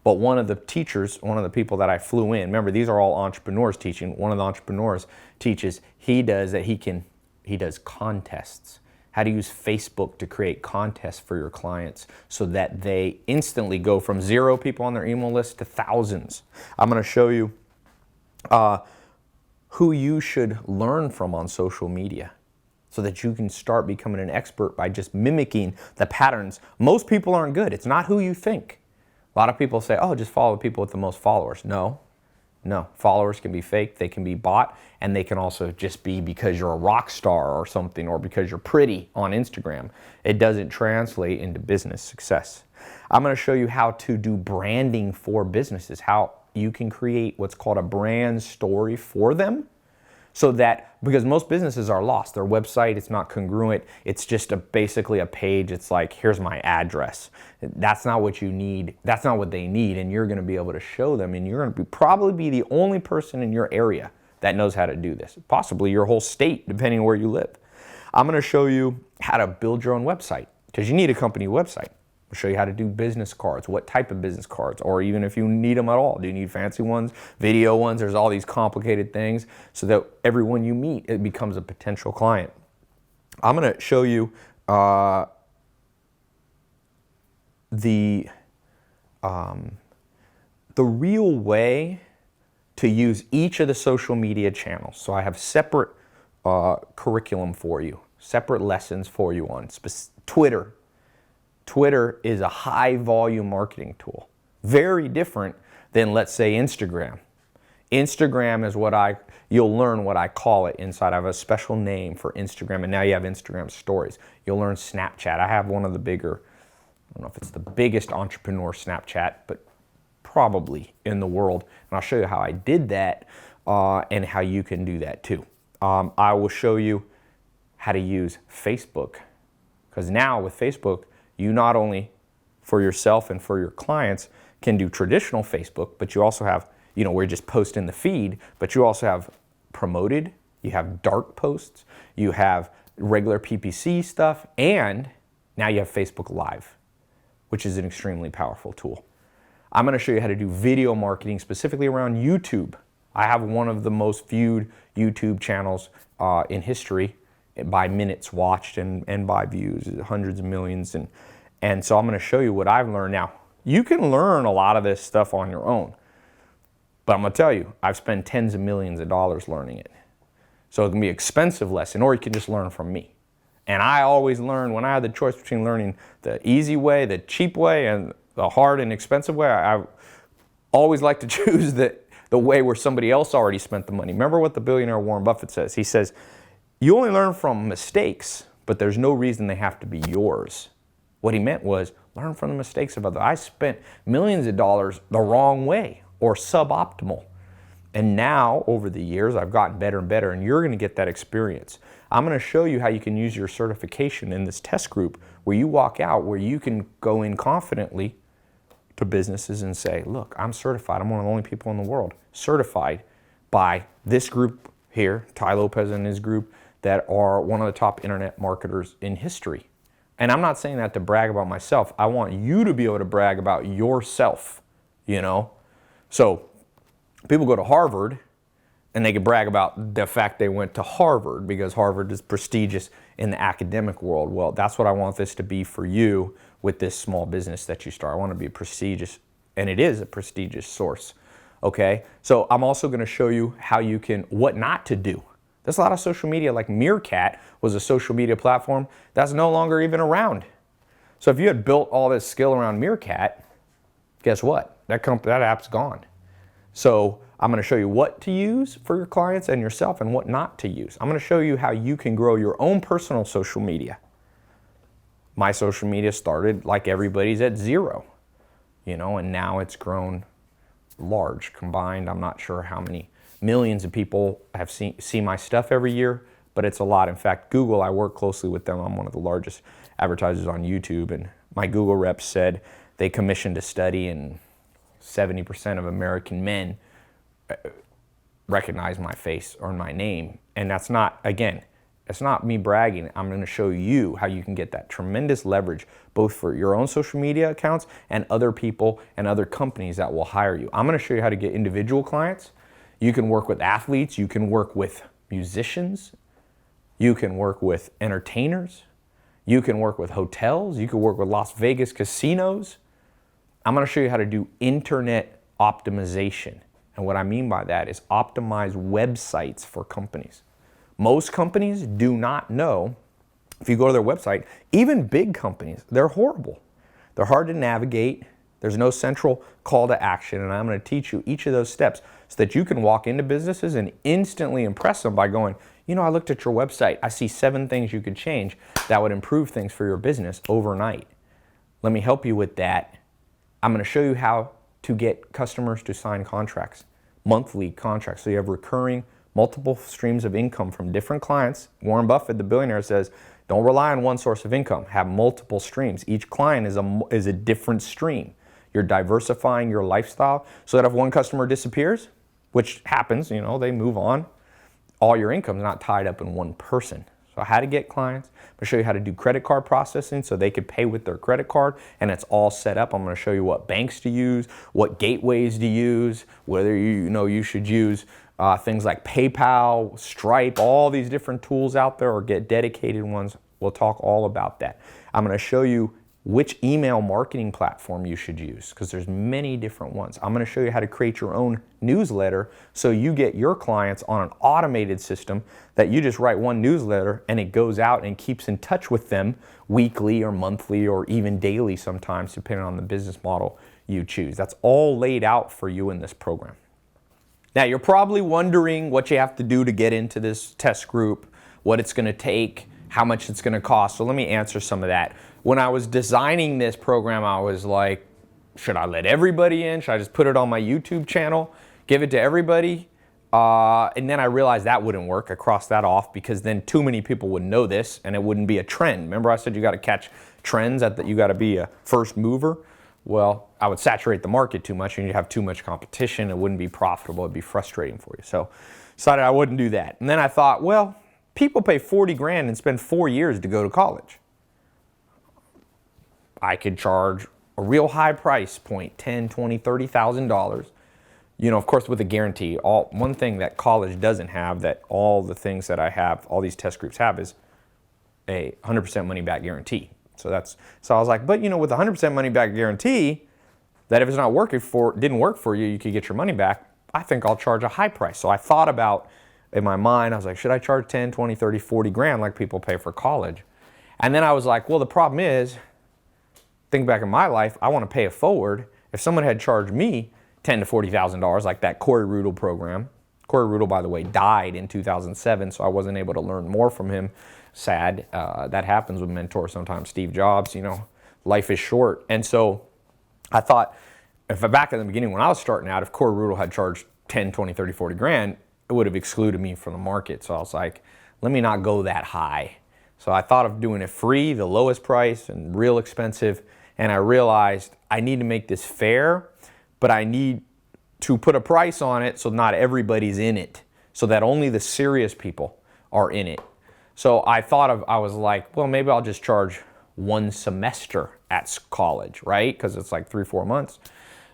But one of the teachers, one of the people that I flew in, remember these are all entrepreneurs teaching, one of the entrepreneurs teaches, he does contests. How to use Facebook to create contests for your clients so that they instantly go from 0 people on their email list to thousands. I'm gonna show you who you should learn from on social media so that you can start becoming an expert by just mimicking the patterns. Most people aren't good. It's not who you think. A lot of people say, oh, just follow people with the most followers. No, followers can be fake, they can be bought, and they can also just be because you're a rock star or something, or because you're pretty on Instagram. It doesn't translate into business success. I'm gonna show you how to do branding for businesses, how you can create what's called a brand story for them. So that, because most businesses are lost, their website, it's not congruent, it's just basically a page, it's like, here's my address. That's not what you need, that's not what they need, and you're gonna be able to show them, and you're gonna probably be the only person in your area that knows how to do this, possibly your whole state, depending on where you live. I'm gonna show you how to build your own website, because you need a company website. I'll show you how to do business cards, what type of business cards, or even if you need them at all. Do you need fancy ones, video ones? There's all these complicated things so that everyone you meet, it becomes a potential client. I'm gonna show you the real way to use each of the social media channels. So I have separate curriculum for you, separate lessons for you on Twitter. Twitter is a high volume marketing tool. Very different than, let's say, Instagram. Instagram is you'll learn what I call it inside. I have a special name for Instagram, and now you have Instagram stories. You'll learn Snapchat. I have one of the bigger, I don't know if it's the biggest entrepreneur Snapchat, but probably in the world. And I'll show you how I did that and how you can do that too. I will show you how to use Facebook, because now with Facebook, you not only for yourself and for your clients can do traditional Facebook, but you also have, we're just posting the feed, but you also have promoted, you have dark posts, you have regular PPC stuff, and now you have Facebook Live, which is an extremely powerful tool. I'm gonna show you how to do video marketing specifically around YouTube. I have one of the most viewed YouTube channels in history by minutes watched and by views, hundreds of millions. And so I'm gonna show you what I've learned. Now, you can learn a lot of this stuff on your own, but I'm gonna tell you, I've spent tens of millions of dollars learning it. So it can be an expensive lesson, or you can just learn from me. And I always learn, when I had the choice between learning the easy way, the cheap way, and the hard and expensive way, I always like to choose the way where somebody else already spent the money. Remember what the billionaire Warren Buffett says? He says, you only learn from mistakes, but there's no reason they have to be yours. What he meant was, learn from the mistakes of others. I spent millions of dollars the wrong way or suboptimal. And now, over the years, I've gotten better and better, and you're gonna get that experience. I'm gonna show you how you can use your certification in this test group where you walk out, where you can go in confidently to businesses and say, look, I'm certified. I'm one of the only people in the world certified by this group here, Ty Lopez and his group, that are one of the top internet marketers in history. And I'm not saying that to brag about myself. I want you to be able to brag about yourself, So people go to Harvard and they can brag about the fact they went to Harvard because Harvard is prestigious in the academic world. Well, that's what I want this to be for you with this small business that you start. I want to be prestigious, and it is a prestigious source, okay? So I'm also gonna show you what not to do. There's a lot of social media, like Meerkat was a social media platform that's no longer even around. So if you had built all this skill around Meerkat, guess what? That app's gone. So I'm gonna show you what to use for your clients and yourself and what not to use. I'm gonna show you how you can grow your own personal social media. My social media started like everybody's at 0, and now it's grown large combined. I'm not sure how many Millions of people have see my stuff every year, but it's a lot. In fact, Google, I work closely with them. I'm one of the largest advertisers on YouTube, and my Google reps said they commissioned a study, and 70% of American men recognize my face or my name. And that's not, again, it's not me bragging. I'm going to show you how you can get that tremendous leverage, both for your own social media accounts and other people and other companies that will hire you. I'm going to show you how to get individual clients. You can work with athletes. You can work with musicians. You can work with entertainers. You can work with hotels. You can work with Las Vegas casinos. I'm going to show you how to do internet optimization. And what I mean by that is optimize websites for companies. Most companies do not know, if you go to their website, even big companies, they're horrible. They're hard to navigate. There's no central call to action. And I'm going to teach you each of those steps so that you can walk into businesses and instantly impress them by going, you know, I looked at your website. I see 7 things you could change that would improve things for your business overnight. Let me help you with that. I'm going to show you how to get customers to sign contracts, monthly contracts, so you have recurring multiple streams of income from different clients. Warren Buffett, the billionaire, says, don't rely on one source of income. Have multiple streams. Each client is a different stream. You're diversifying your lifestyle so that if one customer disappears, which happens, you know, they move on, all your income is not tied up in one person. So how to get clients. I'm going to show you how to do credit card processing so they could pay with their credit card and it's all set up. I'm going to show you what banks to use, what gateways to use, whether you should use things like PayPal, Stripe, all these different tools out there, or get dedicated ones. We'll talk all about that. I'm going to show you which email marketing platform you should use because there's many different ones. I'm going to show you how to create your own newsletter so you get your clients on an automated system that you just write one newsletter and it goes out and keeps in touch with them weekly or monthly or even daily sometimes, depending on the business model you choose. That's all laid out for you in this program. Now, you're probably wondering what you have to do to get into this test group, what it's going to take, how much it's going to cost. So let me answer some of that. When I was designing this program, I was like, should I let everybody in? Should I just put it on my YouTube channel, give it to everybody? And then I realized that wouldn't work. I crossed that off because then too many people would know this and it wouldn't be a trend. Remember I said you got to catch trends, you got to be a first mover? Well, I would saturate the market too much and you'd have too much competition. It wouldn't be profitable. It'd be frustrating for you. So decided I wouldn't do that. And then I thought, well, people pay 40 grand and spend 4 years to go to college. I could charge a real high price point, $10,000, $20,000, $30,000. You know, of course, with a guarantee. One thing that college doesn't have that all the things that I have, all these test groups have, is a 100% money back guarantee. So I was like, but you know, with a 100% money back guarantee, that if it's not didn't work for you, you could get your money back. I think I'll charge a high price. So I thought about, in my mind, I was like, should I charge 10, 20, 30, 40 grand like people pay for college? And then I was like, well, the problem is, think back in my life, I want to pay it forward. If someone had charged me $10,000 to $40,000 like that Corey Rudel program. Corey Rudel, by the way, died in 2007, so I wasn't able to learn more from him. Sad. That happens with mentors sometimes. Steve Jobs, you know, life is short. And so I thought, if back in the beginning when I was starting out, if Corey Rudel had charged 10, 20, 30, 40 grand, it would have excluded me from the market. So I was like, let me not go that high. So I thought of doing it free, the lowest price, and real expensive. And I realized I need to make this fair, but I need to put a price on it so not everybody's in it, so that only the serious people are in it. So I was like, well, maybe I'll just charge one semester at college, right? Because it's like 3-4 months.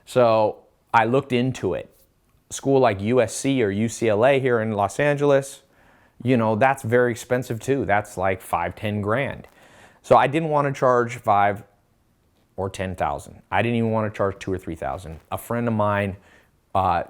So I looked into it. School like USC or UCLA here in Los Angeles, you know, that's very expensive too. That's like 5-10 grand. So I didn't want to charge 5 or 10,000. I didn't even want to charge 2 or 3,000. A friend of mine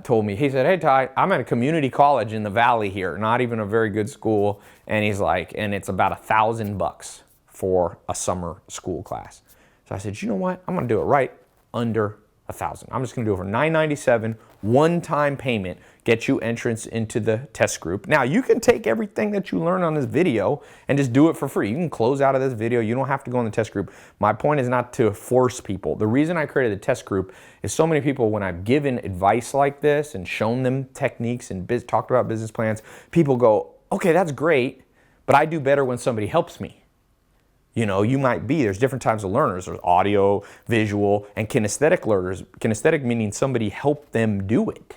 told me, he said, hey Ty, I'm at a community college in the valley here, not even a very good school. And he's like, and it's about $1,000 for a summer school class. So I said, you know what? I'm going to do it right under 1,000. I'm just going to do it for $9.97, one-time payment, get you entrance into the test group. Now, you can take everything that you learn on this video and just do it for free. You can close out of this video. You don't have to go in the test group. My point is not to force people. The reason I created the test group is so many people, when I've given advice like this and shown them techniques and talked about business plans, people go, okay, that's great, but I do better when somebody helps me. You know, you might be, there's different types of learners. There's audio, visual, and kinesthetic learners. Kinesthetic meaning somebody helped them do it,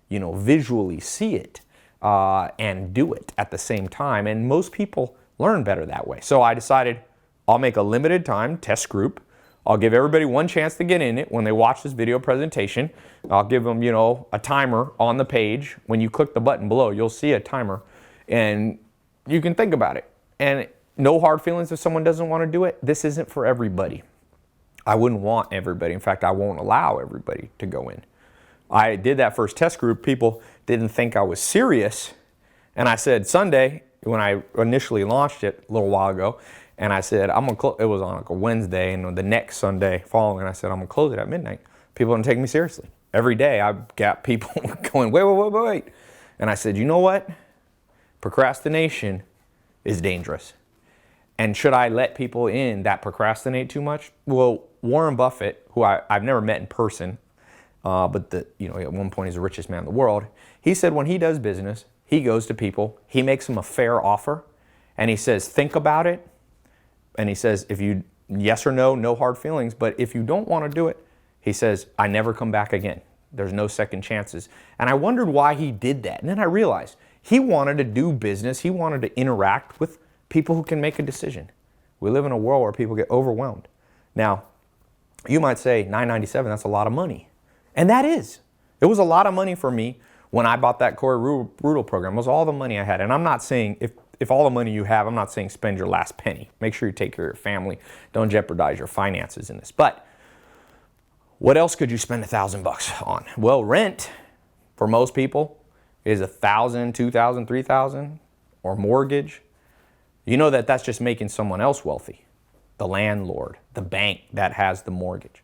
you know, visually see it and do it at the same time. And most people learn better that way. So I decided I'll make a limited time test group. I'll give everybody one chance to get in it when they watch this video presentation. I'll give them, you know, a timer on the page. When you click the button below, you'll see a timer and you can think about it. And no hard feelings if someone doesn't want to do it. This isn't for everybody. I wouldn't want everybody. In fact, I won't allow everybody to go in. I did that first test group. People didn't think I was serious. And I said Sunday, when I initially launched it a little while ago, and I said, I'm going to close. It was on like a Wednesday, and the next Sunday following, I said, I'm going to close it at midnight. People didn't take me seriously. Every day I've got people going, wait. And I said, you know what? Procrastination is dangerous. And should I let people in that procrastinate too much? Well, Warren Buffett, who I've never met in person, but at one point he's the richest man in the world, he said when he does business, he goes to people, he makes them a fair offer, and he says, think about it. And he says, if you, yes or no, no hard feelings, but if you don't want to do it, he says, I never come back again. There's no second chances. And I wondered why he did that. And then I realized he wanted to do business. He wanted to interact with people who can make a decision. We live in a world where people get overwhelmed. Now, you might say $9.97, that's a lot of money. And that is. It was a lot of money for me when I bought that Corey Brutal program. It was all the money I had. And I'm not saying, if all the money you have, I'm not saying spend your last penny. Make sure you take care of your family. Don't jeopardize your finances in this. But what else could you spend $1,000 on? Well, rent for most people is $1,000, $2,000, $3,000, or mortgage. You know that that's just making someone else wealthy. The landlord, the bank that has the mortgage.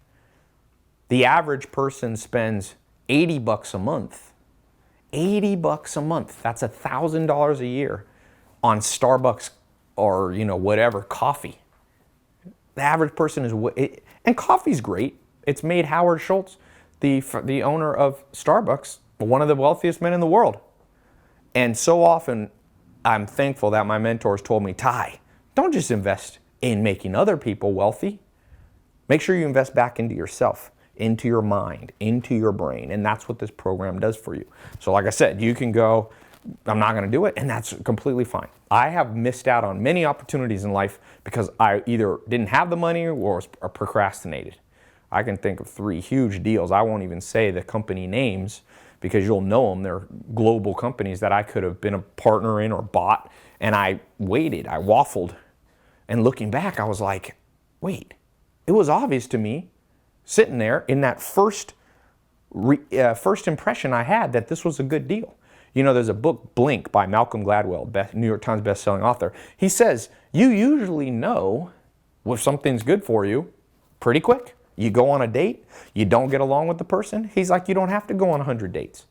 The average person spends $80 a month. $80 a month. That's $1,000 a year on Starbucks or, whatever, coffee. The average person is, and coffee's great. It's made Howard Schultz, the owner of Starbucks, one of the wealthiest men in the world. And so often, I'm thankful that my mentors told me, Ty, don't just invest in making other people wealthy. Make sure you invest back into yourself, into your mind, into your brain. And that's what this program does for you. So like I said, you can go, I'm not going to do it, and that's completely fine. I have missed out on many opportunities in life because I either didn't have the money or procrastinated. I can think of 3 huge deals. I won't even say the company names because you'll know them. They're global companies that I could have been a partner in or bought, and I waited, I waffled. And looking back, I was like, wait, it was obvious to me sitting there in that first impression I had that this was a good deal. There's a book, Blink, by Malcolm Gladwell, New York Times bestselling author. He says, you usually know if something's good for you pretty quick. You go on a date, you don't get along with the person. He's like, you don't have to go on 100 dates.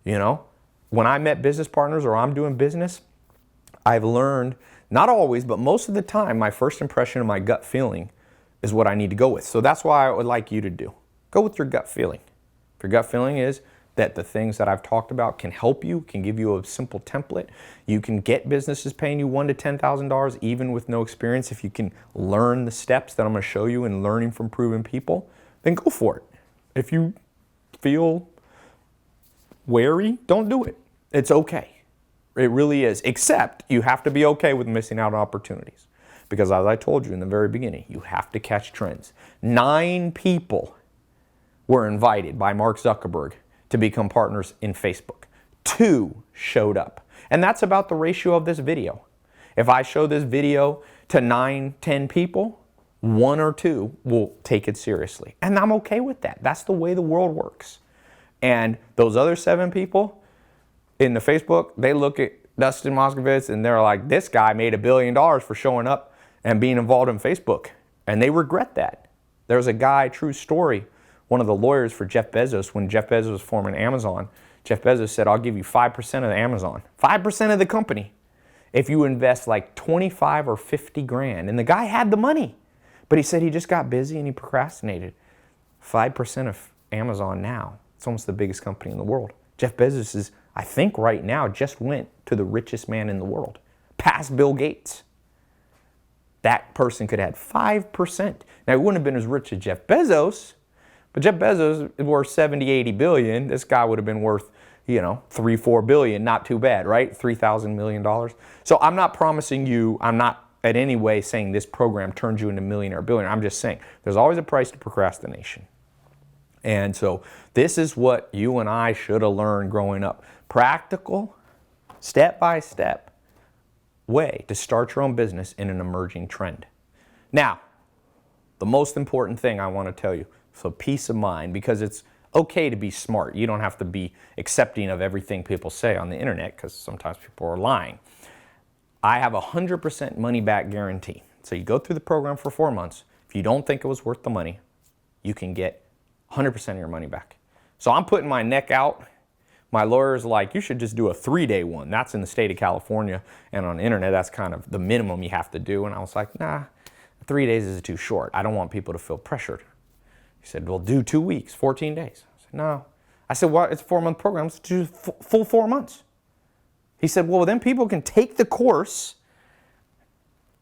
When I met business partners or I'm doing business, I've learned, not always, but most of the time, my first impression and my gut feeling is what I need to go with. So that's why I would like you to do. Go with your gut feeling. If your gut feeling is that the things that I've talked about can help you, can give you a simple template. You can get businesses paying you $1,000 to $10,000 even with no experience. If you can learn the steps that I'm going to show you in learning from proven people, then go for it. If you feel wary, don't do it. It's okay. It really is. Except you have to be okay with missing out on opportunities. Because as I told you in the very beginning, you have to catch trends. 9 people were invited by Mark Zuckerberg to become partners in Facebook. 2 showed up. And that's about the ratio of this video. If I show this video to 9, 10 people, 1 or 2 will take it seriously. And I'm okay with that. That's the way the world works. And those other 7 people in the Facebook, they look at Dustin Moskovitz and they're like, this guy made $1 billion for showing up and being involved in Facebook. And they regret that. There's a guy, true story, one of the lawyers for Jeff Bezos, when Jeff Bezos was forming Amazon, Jeff Bezos said, I'll give you 5% of Amazon, 5% of the company, if you invest like 25 or 50 grand. And the guy had the money, but he said he just got busy and he procrastinated. 5% of Amazon now, it's almost the biggest company in the world. Jeff Bezos is, I think right now, just went to the richest man in the world, past Bill Gates. That person could have had 5%. Now, he wouldn't have been as rich as Jeff Bezos, but Jeff Bezos is worth 70, 80 billion. This guy would have been worth, 3, 4 billion. Not too bad, right? $3,000 million. So I'm not promising you, I'm not in any way saying this program turns you into a millionaire or billionaire. I'm just saying there's always a price to procrastination. And so this is what you and I should have learned growing up. Practical, step-by-step way to start your own business in an emerging trend. Now, the most important thing I want to tell you, for peace of mind, because it's okay to be smart. You don't have to be accepting of everything people say on the internet, because sometimes people are lying. I have a 100% money back guarantee. So you go through the program for 4 months. If you don't think it was worth the money, you can get 100% of your money back. So I'm putting my neck out. My lawyer's like, you should just do a 3-day one. That's in the state of California. And on the internet, that's kind of the minimum you have to do. And I was like, nah, 3 days is too short. I don't want people to feel pressured. He said, well, do 2 weeks, 14 days. I said, no. I said, well, it's a 4-month program. Let's do full 4 months. He said, well, then people can take the course,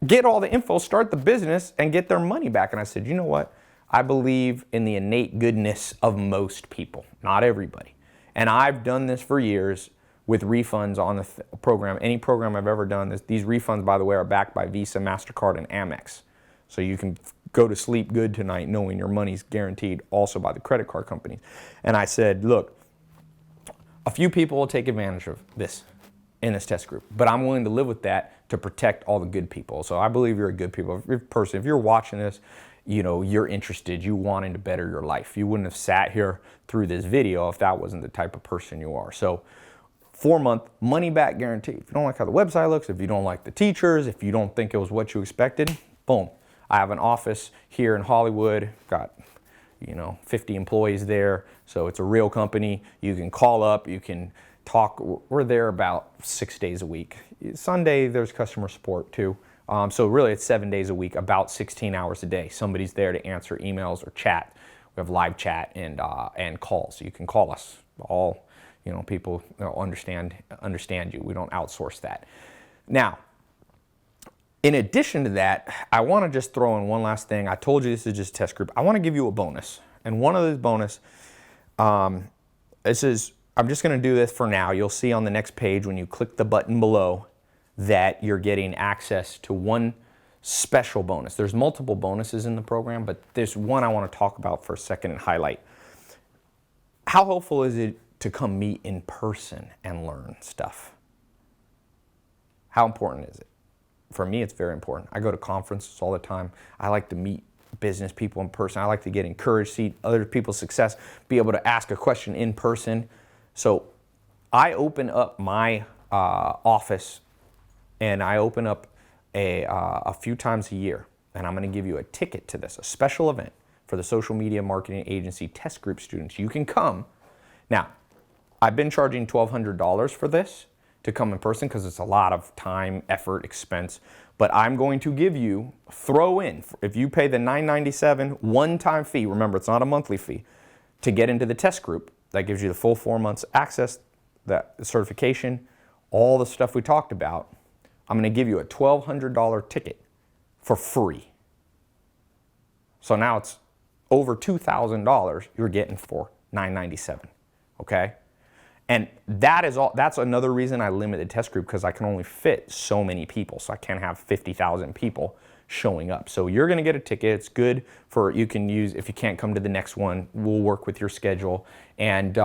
get all the info, start the business, and get their money back. And I said, you know what? I believe in the innate goodness of most people, not everybody. And I've done this for years with refunds on the program. Any program I've ever done, these refunds, by the way, are backed by Visa, MasterCard, and Amex. So you can go to sleep good tonight knowing your money's guaranteed also by the credit card companies. And I said, look, a few people will take advantage of this in this test group, but I'm willing to live with that to protect all the good people. So I believe you're a good person. If you're watching this, you're interested, you wanting to better your life. You wouldn't have sat here through this video if that wasn't the type of person you are. So 4-month money back guarantee. If you don't like how the website looks, if you don't like the teachers, if you don't think it was what you expected, boom. I have an office here in Hollywood, got 50 employees there. So it's a real company. You can call up, you can talk. We're there about 6 days a week. Sunday, there's customer support too. So really it's 7 days a week, about 16 hours a day. Somebody's there to answer emails or chat. We have live chat and calls. So you can call us. All people understand you. We don't outsource that. Now, in addition to that, I want to just throw in one last thing. I told you this is just a test group. I want to give you a bonus. And one of those bonus, I'm just going to do this for now. You'll see on the next page when you click the button below that you're getting access to one special bonus. There's multiple bonuses in the program, but there's one I want to talk about for a second and highlight. How helpful is it to come meet in person and learn stuff? How important is it? For me, it's very important. I go to conferences all the time. I like to meet business people in person. I like to get encouraged, see other people's success, be able to ask a question in person. So I open up my office, and I open up a few times a year, and I'm going to give you a ticket to this, a special event for the Social Media Marketing Agency Test Group students. You can come. Now, I've been charging $1,200 for this to come in person because it's a lot of time, effort, expense. But I'm going to give you, throw in, if you pay the $997 one-time fee, remember it's not a monthly fee, to get into the test group, that gives you the full 4 months access, that certification, all the stuff we talked about. I'm going to give you a $1,200 ticket for free. So now it's over $2,000 you're getting for $997, okay? And that's another reason I limited test group, because I can only fit so many people. So I can't have 50,000 people showing up. So you're going to get a ticket. It's good for, you can use, if you can't come to the next one, we'll work with your schedule. And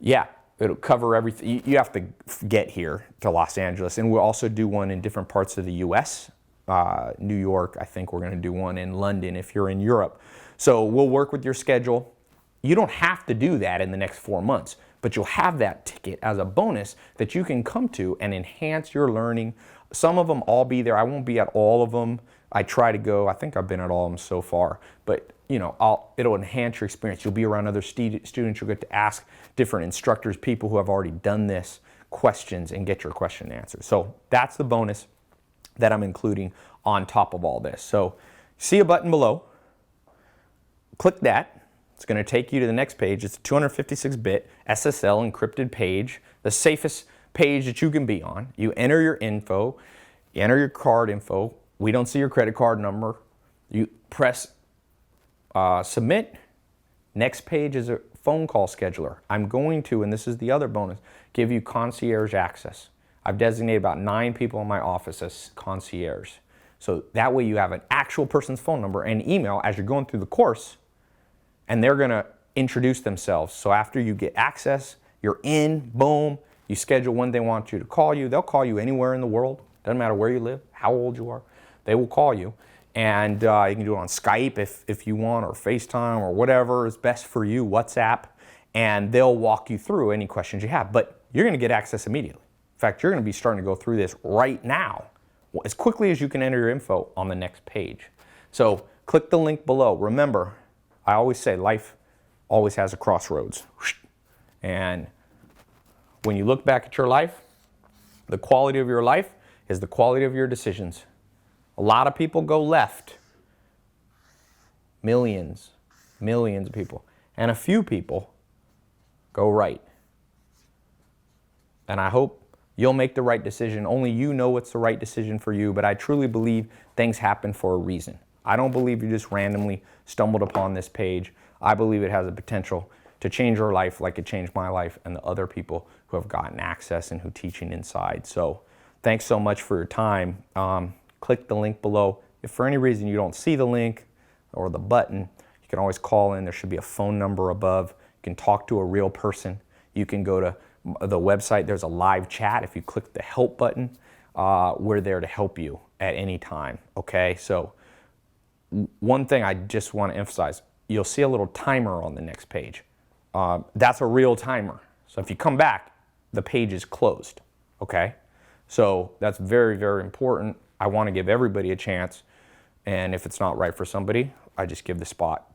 yeah, it'll cover everything. You have to get here to Los Angeles. And we'll also do one in different parts of the US. New York, I think we're going to do one in London if you're in Europe. So we'll work with your schedule. You don't have to do that in the next 4 months, but you'll have that ticket as a bonus that you can come to and enhance your learning, some of them I'll be there. I won't be at all of them. I try to go. I think I've been at all of them so far. But it'll enhance your experience. You'll be around other students. You'll get to ask different instructors, people who have already done this, questions, and get your question answered. So that's the bonus that I'm including on top of all this. So see a button below. Click that. It's going to take you to the next page. It's a 256-bit SSL encrypted page, the safest page that you can be on. You enter your info, you enter your card info. We don't see your credit card number. You press submit. Next page is a phone call scheduler. I'm going to, and this is the other bonus, give you concierge access. I've designated about 9 people in my office as concierge. So that way you have an actual person's phone number and email as you're going through the course, and they're going to introduce themselves. So after you get access, you're in, boom, you schedule when they want you to call you. They'll call you anywhere in the world. Doesn't matter where you live, how old you are. They will call you. And you can do it on Skype if you want, or FaceTime, or whatever is best for you, WhatsApp. And they'll walk you through any questions you have. But you're going to get access immediately. In fact, you're going to be starting to go through this right now, as quickly as you can enter your info on the next page. So click the link below. Remember, I always say life always has a crossroads. And when you look back at your life, the quality of your life is the quality of your decisions. A lot of people go left. Millions of people. And a few people go right. And I hope you'll make the right decision. Only you know what's the right decision for you, but I truly believe things happen for a reason. I don't believe you just randomly stumbled upon this page. I believe it has the potential to change your life like it changed my life and the other people who have gotten access and who teaching inside. So thanks so much for your time. Click the link below. If for any reason you don't see the link or the button, you can always call in. There should be a phone number above. You can talk to a real person. You can go to the website. There's a live chat. If you click the help button, we're there to help you at any time. Okay, so one thing I just want to emphasize, you'll see a little timer on the next page. That's a real timer. So if you come back, the page is closed. Okay, so that's very, very important. I want to give everybody a chance, and if it's not right for somebody, I just give the spot,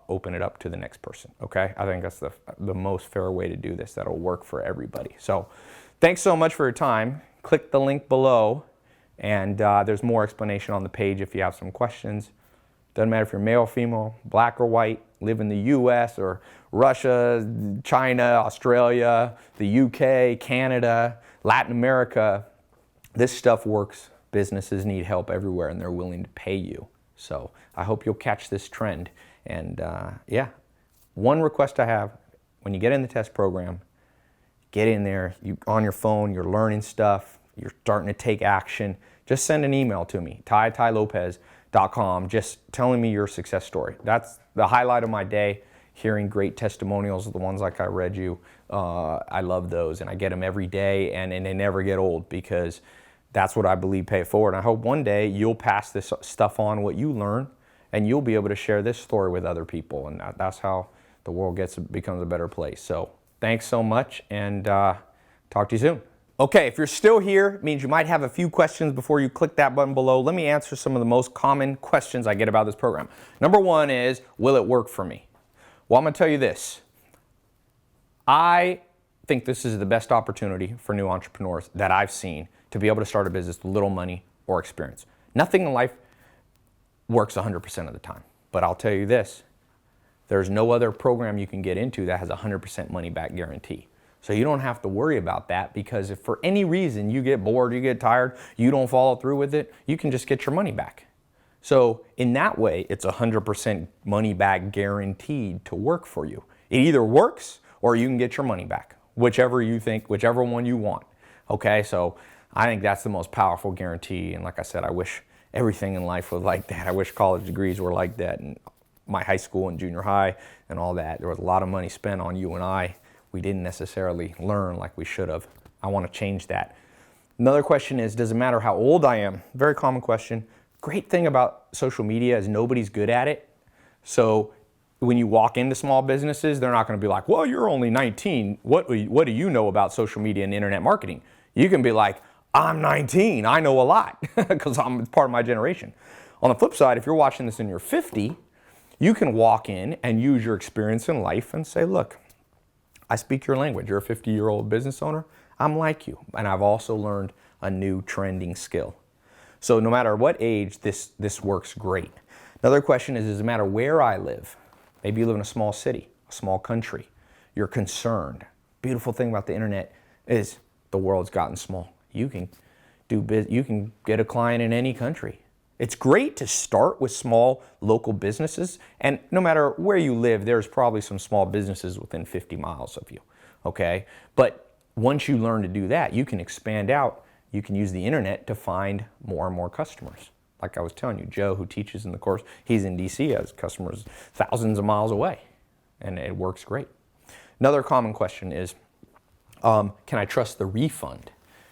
open it up to the next person, okay? I think that's the most fair way to do this. That'll work for everybody. So thanks so much for your time. Click the link below, and there's more explanation on the page if you have some questions. Doesn't matter if you're male, female, black or white, live in the US or Russia, China, Australia, the UK, Canada, Latin America. This stuff works. Businesses need help everywhere, and they're willing to pay you. So I hope you'll catch this trend. And yeah, one request I have, when you get in the test program, get in there, on your phone, you're learning stuff, you're starting to take action, just send an email to me, tylopez.com, just telling me your success story. That's the highlight of my day, hearing great testimonials, the ones like I read you. I love those, and I get them every day, and they never get old, because that's what I believe pay it forward. And I hope one day you'll pass this stuff on, what you learn, and you'll be able to share this story with other people. And that's how the world becomes a better place. So thanks so much, and talk to you soon. Okay, if you're still here, it means you might have a few questions before you click that button below. Let me answer some of the most common questions I get about this program. Number one is, will it work for me? Well, I'm gonna tell you this. I think this is the best opportunity for new entrepreneurs that I've seen to be able to start a business with little money or experience. Nothing in life works 100% of the time. But I'll tell you this, there's no other program you can get into that has a 100% money back guarantee. So you don't have to worry about that, because if for any reason you get bored, you get tired, you don't follow through with it, you can just get your money back. So in that way, it's 100% money back guaranteed to work for you. It either works or you can get your money back, whichever you think, whichever one you want. Okay, so I think that's the most powerful guarantee. And like I said, I wish everything in life was like that. I wish college degrees were like that, and my high school and junior high and all that. There was a lot of money spent on you and I. We didn't necessarily learn like we should have. I want to change that. Another question is, does it matter how old I am? Very common question. Great thing about social media is nobody's good at it. So when you walk into small businesses, they're not going to be like, well, you're only 19. What do you know about social media and internet marketing? You can be like, I'm 19. I know a lot because I'm part of my generation. On the flip side, if you're watching this and you're 50, you can walk in and use your experience in life and say, look, I speak your language. You're a 50-year-old business owner. I'm like you. And I've also learned a new trending skill. So no matter what age, this works great. Another question is, does it matter where I live? Maybe you live in a small city, a small country. You're concerned. Beautiful thing about the internet is the world's gotten small. You can get a client in any country. It's great to start with small local businesses, and no matter where you live, there's probably some small businesses within 50 miles of you, okay? But once you learn to do that, you can expand out. You can use the internet to find more and more customers. Like I was telling you, Joe, who teaches in the course, he's in DC, has customers thousands of miles away, and it works great. Another common question is, can I trust the refund?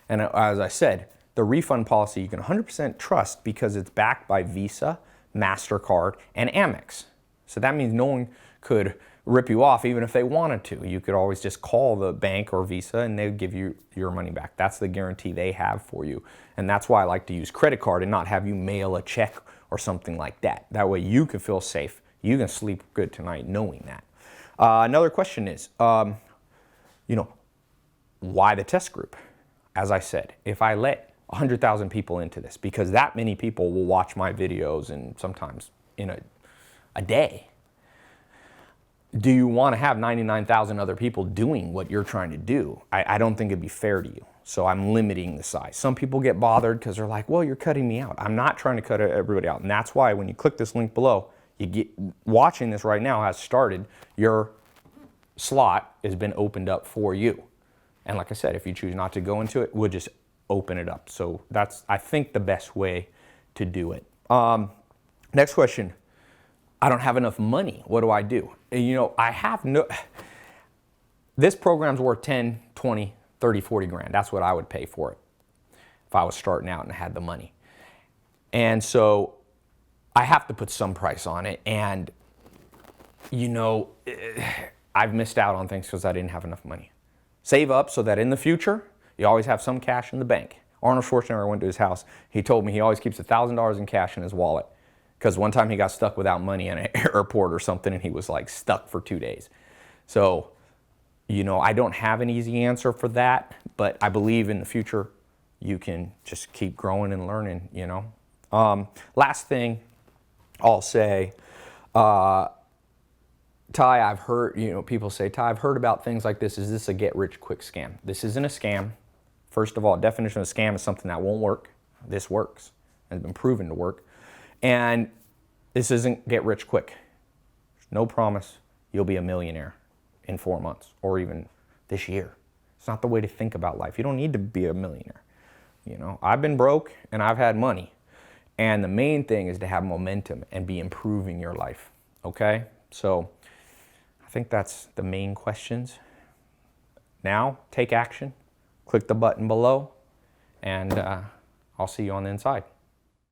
And as I said, the refund policy you can 100% trust because it's backed by Visa, MasterCard, and Amex. So that means no one could rip you off even if they wanted to. You could always just call the bank or Visa and they would give you your money back. That's the guarantee they have for you. And that's why I like to use credit card and not have you mail a check or something like that. That way you can feel safe. You can sleep good tonight knowing that. Another question is, why the test group? As I said, if I let 100,000 people into this, because that many people will watch my videos and sometimes in a day. Do you want to have 99,000 other people doing what you're trying to do? I don't think it'd be fair to you. So I'm limiting the size. Some people get bothered because they're like, well, you're cutting me out. I'm not trying to cut everybody out. And that's why when you click this link below, watching this right now has started, your slot has been opened up for you. And like I said, if you choose not to go into it, we'll just open it up. So that's, I think, the best way to do it. Next question. I don't have enough money. What do I do? This program's worth 10, 20, 30, 40 grand. That's what I would pay for it if I was starting out and I had the money. And so I have to put some price on it. And, I've missed out on things because I didn't have enough money. Save up so that in the future, you always have some cash in the bank. Arnold Schwarzenegger, went to his house. He told me he always keeps $1,000 in cash in his wallet because one time he got stuck without money in an airport or something and he was like stuck for 2 days. So, I don't have an easy answer for that, but I believe in the future you can just keep growing and learning, Last thing I'll say, Ty, I've heard, people say, Ty, I've heard about things like this. Is this a get-rich-quick scam? This isn't a scam. First of all, definition of scam is something that won't work. This works. It's been proven to work. And this isn't get-rich-quick. There's no promise you'll be a millionaire in 4 months or even this year. It's not the way to think about life. You don't need to be a millionaire. I've been broke and I've had money. And the main thing is to have momentum and be improving your life. Okay? So I think that's the main questions. Now, take action. Click the button below, and I'll see you on the inside.